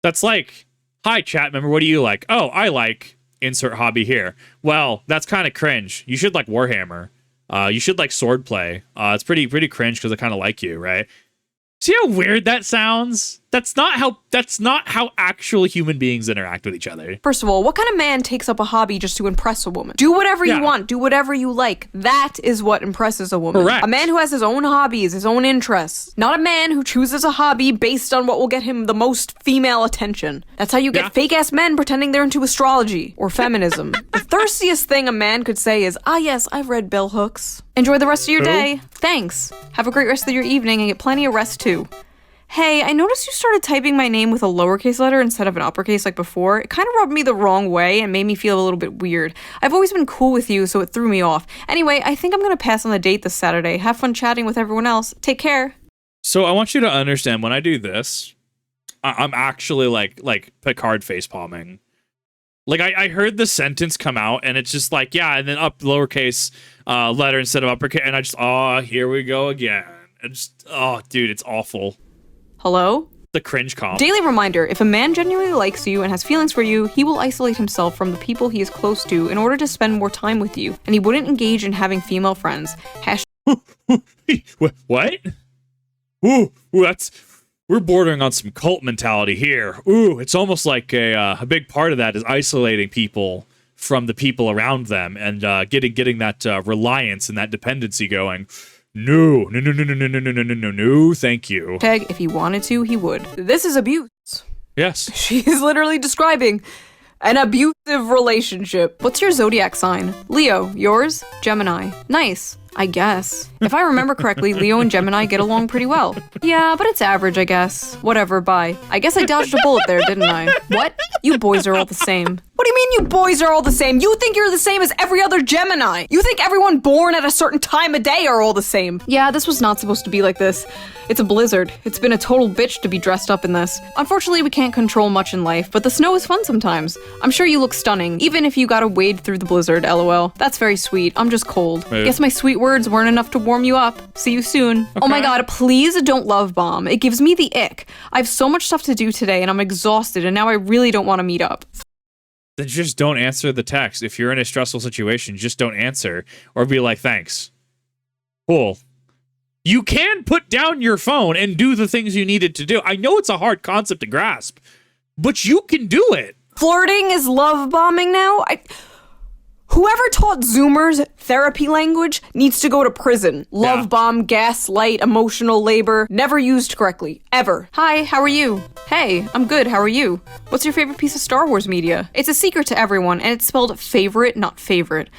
That's like, hi chat, remember, what do you like? Oh, I like insert hobby here. Well, that's kind of cringe. You should like Warhammer. You should like swordplay. It's pretty cringe because I kind of like you, right? See how weird that sounds? That's not how actual human beings interact with each other. First of all, what kind of man takes up a hobby just to impress a woman? Do whatever you want, do whatever you like. That is what impresses a woman. Correct. A man who has his own hobbies, his own interests. Not a man who chooses a hobby based on what will get him the most female attention. That's how you get fake-ass men pretending they're into astrology or feminism. The thirstiest thing a man could say is, ah yes, I've read bell hooks. Enjoy the rest of your day. Thanks. Have a great rest of your evening and get plenty of rest too. Hey, I noticed you started typing my name with a lowercase letter instead of an uppercase like before. It kind of rubbed me the wrong way and made me feel a little bit weird. I've always been cool with you, so it threw me off. Anyway, I think I'm gonna pass on the date this Saturday. Have fun chatting with everyone else. Take care. So I want you to understand, when I do this, I'm actually like Picard face palming. Like I heard the sentence come out and it's just like, yeah, and then up lowercase letter instead of uppercase, and I just, oh, here we go again. And just, oh, dude, it's awful. Hello? The cringe comp. Daily reminder, if a man genuinely likes you and has feelings for you, he will isolate himself from the people he is close to in order to spend more time with you, and he wouldn't engage in having female friends. What? Ooh, we're bordering on some cult mentality here. Ooh, it's almost like a big part of that is isolating people from the people around them and getting that reliance and that dependency going. No, thank you. If he wanted to, he would. This is abuse. Yes. She is literally describing an abusive relationship. What's your zodiac sign? Leo. Yours? Gemini. Nice. I guess. If I remember correctly, Leo and Gemini get along pretty well. Yeah, but it's average, I guess. Whatever, bye. I guess I dodged a bullet there, didn't I? What? You boys are all the same. What do you mean you boys are all the same? You think you're the same as every other Gemini. You think everyone born at a certain time of day are all the same. Yeah, this was not supposed to be like this. It's a blizzard. It's been a total bitch to be dressed up in this. Unfortunately, we can't control much in life, but the snow is fun sometimes. I'm sure you look stunning, even if you gotta wade through the blizzard, lol. That's very sweet. I'm just cold. Guess my sweet words weren't enough to warm you up. See you soon. Okay. Oh my god, please don't love bomb. It gives me the ick. I have so much stuff to do today and I'm exhausted and now I really don't want to meet up. Then just don't answer the text. If you're in a stressful situation, just don't answer or be like, thanks. Cool. You can put down your phone and do the things you needed to do. I know it's a hard concept to grasp, but you can do it. Flirting is love bombing now? Whoever taught Zoomers therapy language needs to go to prison. Love bomb, gaslight, emotional labor, never used correctly, ever. Hi, how are you? Hey, I'm good, how are you? What's your favorite piece of Star Wars media? It's a secret to everyone, and it's spelled favorite, not favorite.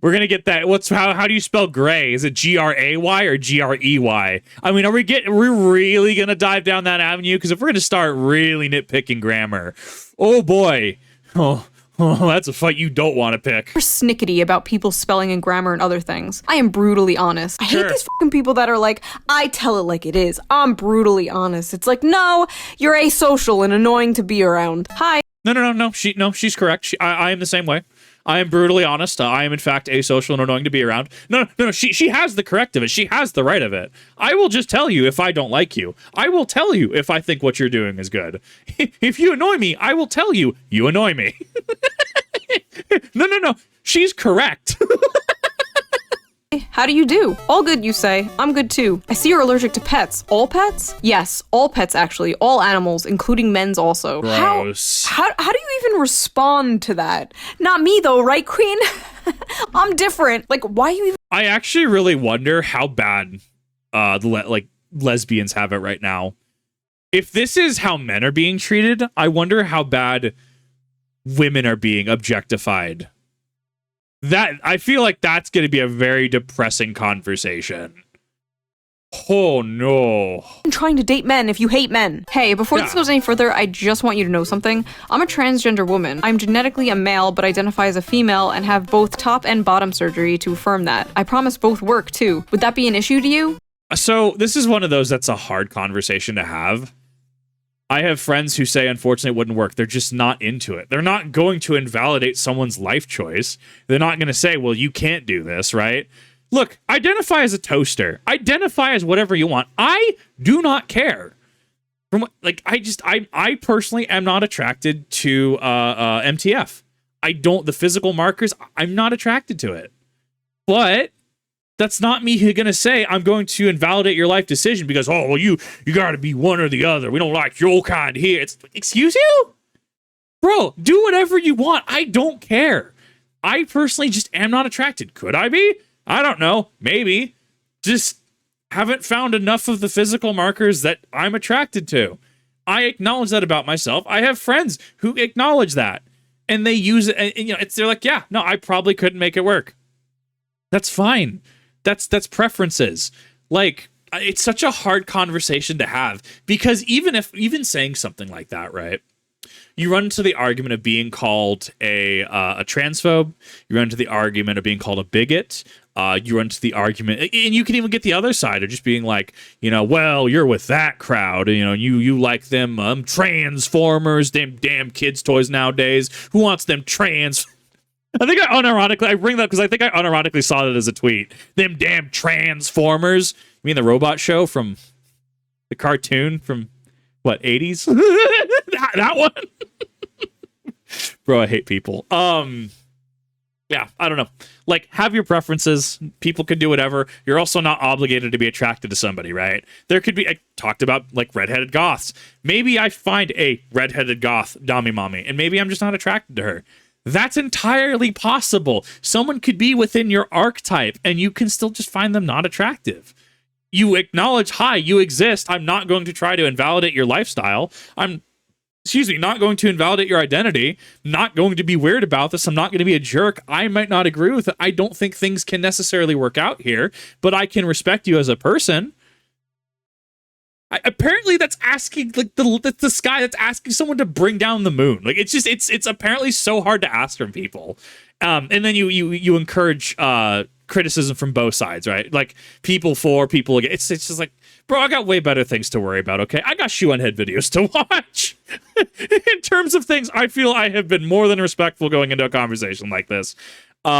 We're gonna get that. How do you spell gray? Is it Gray or Grey? I mean, are we really gonna dive down that avenue? Because if we're gonna start really nitpicking grammar, oh boy, oh, that's a fight you don't want to pick. Snickety about people spelling and grammar and other things. I am brutally honest. I hate these fucking people that are like, I tell it like it is. I'm brutally honest. It's like, no, you're asocial and annoying to be around. Hi. No. She's correct. I am the same way. I am brutally honest. I am, in fact, asocial and annoying to be around. No. She has the correct of it. She has the right of it. I will just tell you if I don't like you. I will tell you if I think what you're doing is good. If you annoy me, I will tell you you annoy me. No. She's correct. How do you do? All good, you say. I'm good too. I see you're allergic to pets. All pets? Yes, all pets actually. All animals, including men's also. Gross. How do you even respond to that? Not me though, right, Queen? I'm different. Like, why you even— I actually really wonder how bad like lesbians have it right now. If this is how men are being treated, I wonder how bad women are being objectified. That I feel like that's going to be a very depressing conversation. Oh no. I'm trying to date men if you hate men. Hey, before this goes any further, I just want you to know something. I'm a transgender woman. I'm genetically a male, but identify as a female and have both top and bottom surgery to affirm that. I promise both work too. Would that be an issue to you? So this is one of those that's a hard conversation to have. I have friends who say, unfortunately, it wouldn't work. They're just not into it. They're not going to invalidate someone's life choice. They're not going to say, well, you can't do this, right? Look, identify as a toaster. Identify as whatever you want. I do not care. I personally am not attracted to MTF. The physical markers, I'm not attracted to it. But that's not me going to say I'm going to invalidate your life decision because, oh, well, you got to be one or the other. We don't like your kind here. It's, excuse you? Bro, do whatever you want. I don't care. I personally just am not attracted. Could I be? I don't know. Maybe. Just haven't found enough of the physical markers that I'm attracted to. I acknowledge that about myself. I have friends who acknowledge that. And they use it. And, they're like, yeah, no, I probably couldn't make it work. That's fine. That's preferences. Like, it's such a hard conversation to have because even saying something like that, right? You run into the argument of being called a transphobe. You run into the argument of being called a bigot. You run into the argument, and you can even get the other side of just being like, well, you're with that crowd. You like them Transformers, damn kids' toys nowadays. Who wants them trans? I think I bring that because I think I unironically saw that as a tweet. Them damn Transformers. You mean the robot show from the cartoon from what, 80s? that one? Bro, I hate people. Yeah, I don't know. Like, have your preferences. People can do whatever. You're also not obligated to be attracted to somebody, right? There could be, I talked about, like, redheaded goths. Maybe I find a redheaded goth Dami Mommy, and maybe I'm just not attracted to her. That's entirely possible. Someone could be within your archetype, and you can still just find them not attractive. You acknowledge, hi, you exist. I'm not going to try to invalidate your lifestyle. Not going to invalidate your identity. Not going to be weird about this. I'm not going to be a jerk. I might not agree with it. I don't think things can necessarily work out here, but I can respect you as a person. Apparently that's asking, like, the sky that's asking someone to bring down the moon. Like, it's apparently so hard to ask from people. And then you encourage criticism from both sides, right? Like, people for, people against. It's just like, bro, I got way better things to worry about, okay? I got Shoe0nHead videos to watch. In terms of things, I feel I have been more than respectful going into a conversation like this. So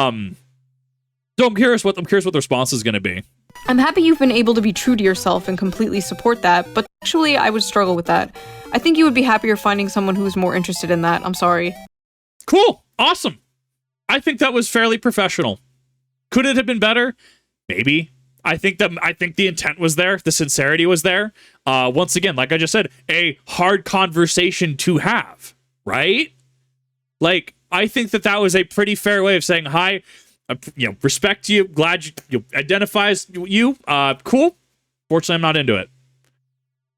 I'm curious what the response is going to be. I'm happy you've been able to be true to yourself and completely support that, but actually I would struggle with that. I think you would be happier finding someone who's more interested in that. I'm sorry. Cool. Awesome. I think that was fairly professional. Could it have been better? Maybe. I think the intent was there. The sincerity was there. Once again, like I just said, a hard conversation to have, right? Like, I think that was a pretty fair way of saying, hi, respect you, glad you identify as you, cool. Fortunately, I'm not into it.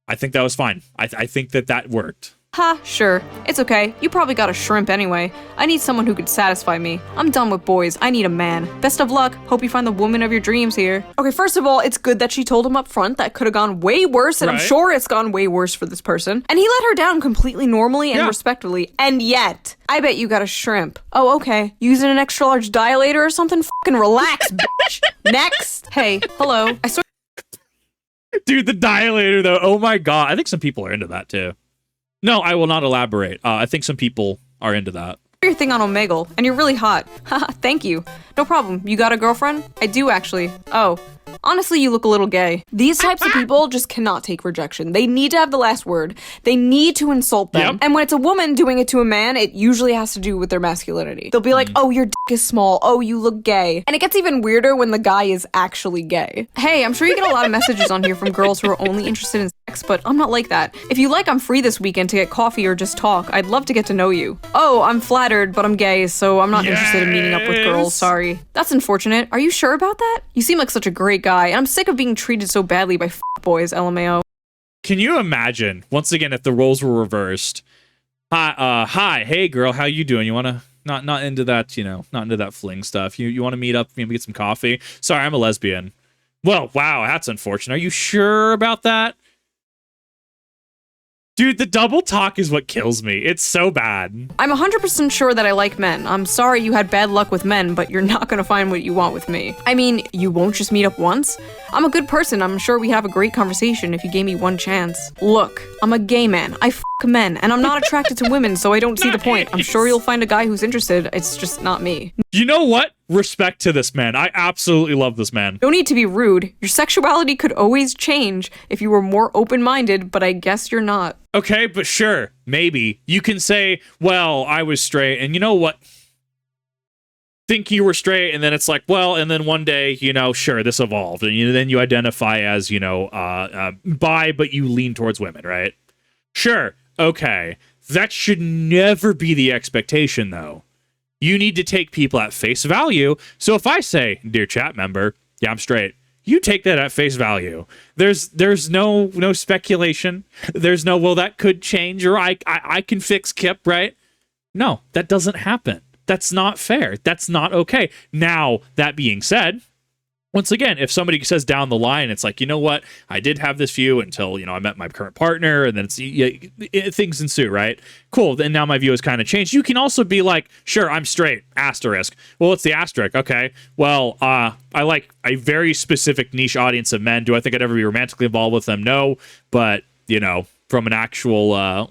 I think that was fine. I think that worked. Ha, sure. It's okay. You probably got a shrimp anyway. I need someone who could satisfy me. I'm done with boys. I need a man. Best of luck. Hope you find the woman of your dreams here. Okay, first of all, it's good that she told him up front. That could have gone way worse, and right. I'm sure it's gone way worse for this person. And he let her down completely normally and respectfully. And yet, I bet you got a shrimp. Oh, okay. Using an extra large dilator or something? Fucking relax, bitch. Next. Hey, hello. Dude, the dilator, though. Oh my god. I think some people are into that, too. No, I will not elaborate. I think some people are into that. Your thing on Omegle, and you're really hot. Haha, thank you. No problem. You got a girlfriend? I do, actually. Oh. Honestly, you look a little gay. These types of people just cannot take rejection. They need to have the last word. They need to insult them. Yep. And when it's a woman doing it to a man, it usually has to do with their masculinity. They'll be like, oh, your dick is small. Oh, you look gay. And it gets even weirder when the guy is actually gay. Hey, I'm sure you get a lot of messages on here from girls who are only interested in sex, but I'm not like that. If you like, I'm free this weekend to get coffee or just talk. I'd love to get to know you. Oh, I'm flattered. honored, but I'm gay, so I'm not interested in meeting up with girls, sorry. That's unfortunate. Are you sure about that? You seem like such a great guy, and I'm sick of being treated so badly by boys, LMAO. Can you imagine, once again, if the roles were reversed? Hi, hey girl, how you doing? You wanna not into that, not into that fling stuff. You wanna meet up, maybe get some coffee? Sorry, I'm a lesbian. Well, wow, that's unfortunate. Are you sure about that? Dude, the double talk is what kills me. It's so bad. I'm 100% sure that I like men. I'm sorry you had bad luck with men, but you're not gonna find what you want with me. I mean, you won't just meet up once? I'm a good person. I'm sure we'd have a great conversation if you gave me one chance. Look, I'm a gay man. I f men, and I'm not attracted to women, so I don't see the point. I'm sure you'll find a guy who's interested. It's just not me. You know what? Respect to this man. I absolutely love this man. No need to be rude. Your sexuality could always change if you were more open-minded, but I guess you're not. Okay, but sure, maybe. You can say, well, I was straight, and you know what? Think you were straight, and then it's like, well, and then one day, sure, this evolved, and then you identify as, bi, but you lean towards women, right? Sure, okay. That should never be the expectation, though. You need to take people at face value. So if I say, dear chat member, yeah, I'm straight, you take that at face value. There's no speculation. There's no, well, that could change, or I can fix Kip, right? No, that doesn't happen. That's not fair. That's not okay. Now, that being said, once again, if somebody says down the line, it's like, you know what? I did have this view until, I met my current partner, and then things ensue, right? Cool. Then now my view has kind of changed. You can also be like, sure, I'm straight, asterisk. Well, what's the asterisk? Okay. Well, I like a very specific niche audience of men. Do I think I'd ever be romantically involved with them? No. But, from an actual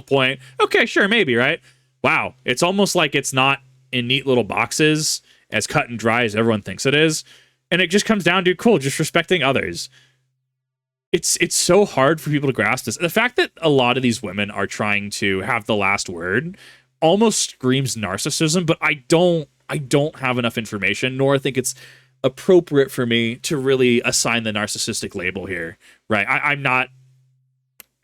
point, okay, sure, maybe, right? Wow. It's almost like it's not in neat little boxes, as cut and dry as everyone thinks it is. And it just comes down to, cool, just respecting others. It's so hard for people to grasp this. The fact that a lot of these women are trying to have the last word almost screams narcissism, but I don't have enough information, nor think it's appropriate for me to really assign the narcissistic label here, right? I'm not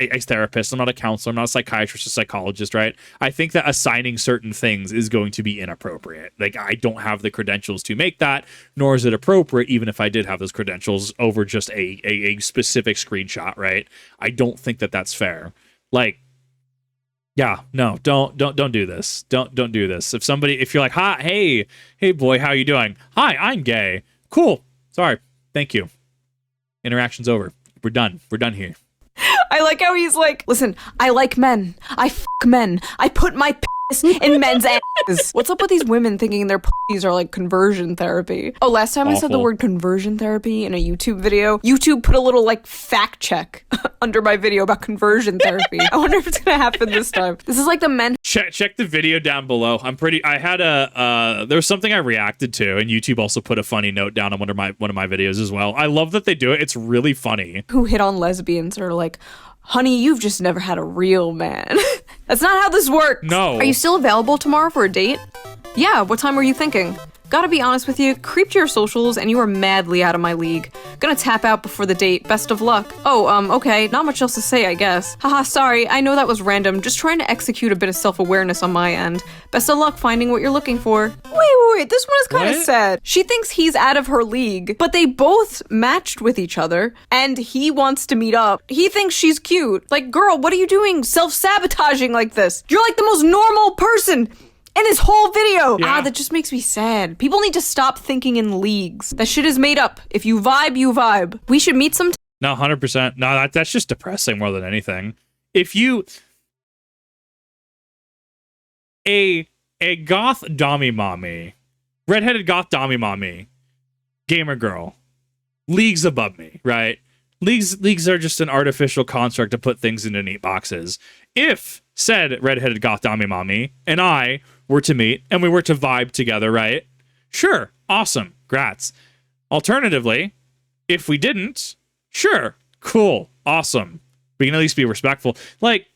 a therapist, I'm not a counselor, I'm not a psychiatrist or psychologist, right? I think that assigning certain things is going to be inappropriate. Like, I don't have the credentials to make that, nor is it appropriate, even if I did have those credentials, over just a specific screenshot, right? I don't think that that's fair. Like, yeah, no, don't do this. Don't do this. If you're like, hi, hey boy, how you doing? Hi, I'm gay. Cool. Sorry. Thank you. Interaction's over. We're done here. I like how he's like, listen, I like men. I f men. I put my piss in men's asses. What's up with these women thinking their pussies are like conversion therapy? Oh, last time I said the word conversion therapy in a YouTube video, YouTube put a little like fact check under my video about conversion therapy. I wonder if it's gonna happen this time. This is like the men. Check the video down below. I had there was something I reacted to, and YouTube also put a funny note down on one of my videos as well. I love that they do it. It's really funny. Who hit on lesbians are like, honey, you've just never had a real man. That's not how this works. No. Are you still available tomorrow for a date? Yeah, what time were you thinking? Gotta be honest with you, creeped your socials and you are madly out of my league. Gonna tap out before the date, best of luck. Oh, okay, not much else to say, I guess. Haha, sorry, I know that was random, just trying to execute a bit of self-awareness on my end. Best of luck finding what you're looking for. Wait, this one is kind of sad. She thinks he's out of her league, but they both matched with each other, and he wants to meet up. He thinks she's cute. Like, girl, what are you doing self-sabotaging like this? You're like the most normal person in this whole video. Yeah. That just makes me sad. People need to stop thinking in leagues. That shit is made up. If you vibe, you vibe. We should meet some. No, 100%. No, that's just depressing more than anything. If you a goth dommy mommy, redheaded goth dommy mommy, gamer girl, leagues above me, right? Leagues are just an artificial construct to put things into neat boxes. If said redheaded goth dommy mommy and I were to meet and we were to vibe together, right? Sure, awesome, grats. Alternatively, if we didn't, sure, cool, awesome. We can at least be respectful. Like,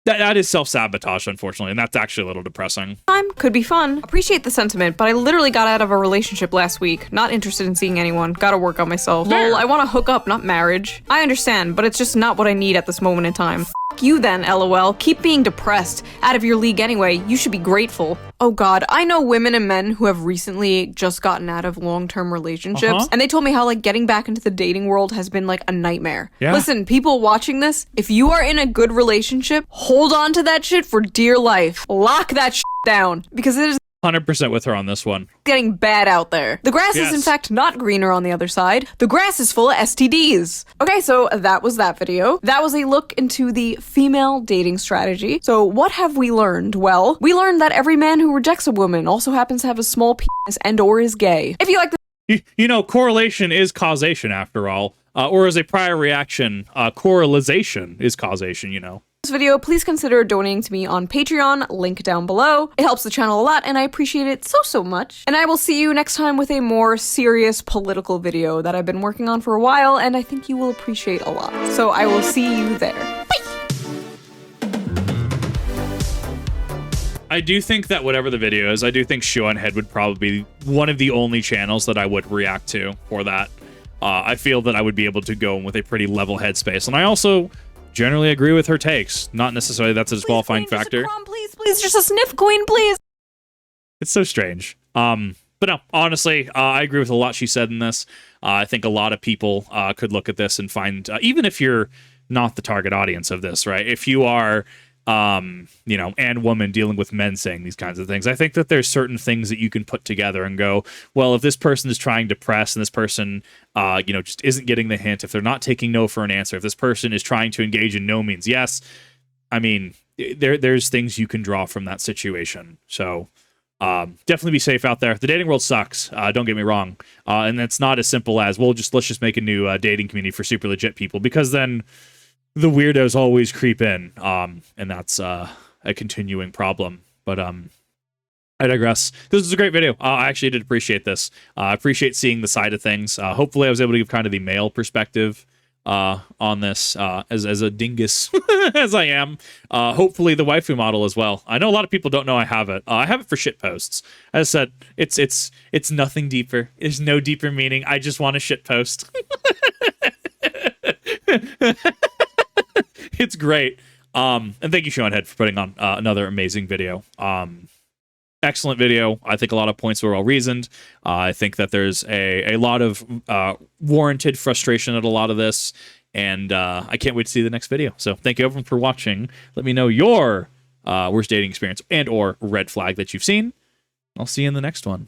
that is self-sabotage, unfortunately, and that's actually a little depressing. Time could be fun. Appreciate the sentiment, but I literally got out of a relationship last week. Not interested in seeing anyone. Gotta work on myself. Fair. Lol, I want to hook up, not marriage. I understand, but it's just not what I need at this moment in time. You then, LOL. Keep being depressed. Out of your league anyway. You should be grateful. Oh god, I know women and men who have recently just gotten out of long-term relationships, and they told me how, like, getting back into the dating world has been, like, a nightmare. Yeah. Listen, people watching this, if you are in a good relationship, hold on to that shit for dear life. Lock that shit down, because it is 100% with her on this one. getting bad out there. The grass is in fact not greener on the other side. The grass is full of STDs. Okay, so that was that video. That was a look into the female dating strategy. So what have we learned? Well, we learned that every man who rejects a woman also happens to have a small penis and or is gay. If you like this You know, correlation is causation after all. Or as a prior reaction, correlation is causation, you know. video, please consider donating to me on Patreon, link down below. It helps the channel a lot and I appreciate it so much. And I will see you next time with a more serious political video that I've been working on for a while and I think you will appreciate a lot. So I will see you there. I do think that whatever the video is, I do think Shoe0nHead would probably be one of the only channels that I would react to for that. I feel that I would be able to go in with a pretty level headspace. And I also generally agree with her takes. Not necessarily that's a disqualifying factor. Just a crumb, please, just a sniff, queen, please. It's so strange. But no, honestly, I agree with a lot she said in this. I think a lot of people could look at this and find, even if you're not the target audience of this, right? If you are, you know, and woman dealing with men saying these kinds of things, I think that there's certain things that you can put together and go, well, if this person is trying to press and this person, you know, just isn't getting the hint, if they're not taking no for an answer, if this person is trying to engage in no means yes, I mean, there's things you can draw from that situation. So definitely be safe out there. The dating world sucks. Don't get me wrong. And it's not as simple as, well, let's just make a new dating community for super legit people, because then the weirdos always creep in, and that's a continuing problem. But I digress. This was a great video. I actually did appreciate this. I appreciate seeing the side of things. Hopefully I was able to give kind of the male perspective on this, as a dingus as I am. Hopefully the waifu model as well. I know a lot of people don't know I have it. I have it for shit posts. As I said, it's nothing deeper. There's no deeper meaning. I just want a shit post. It's great. And thank you, Shoe0nHead, for putting on another amazing video. Excellent video. I think a lot of points were well reasoned. I think that there's a lot of warranted frustration at a lot of this, and I can't wait to see the next video. So thank you everyone for watching. Let me know your worst dating experience and or red flag that you've seen. I'll see you in the next one.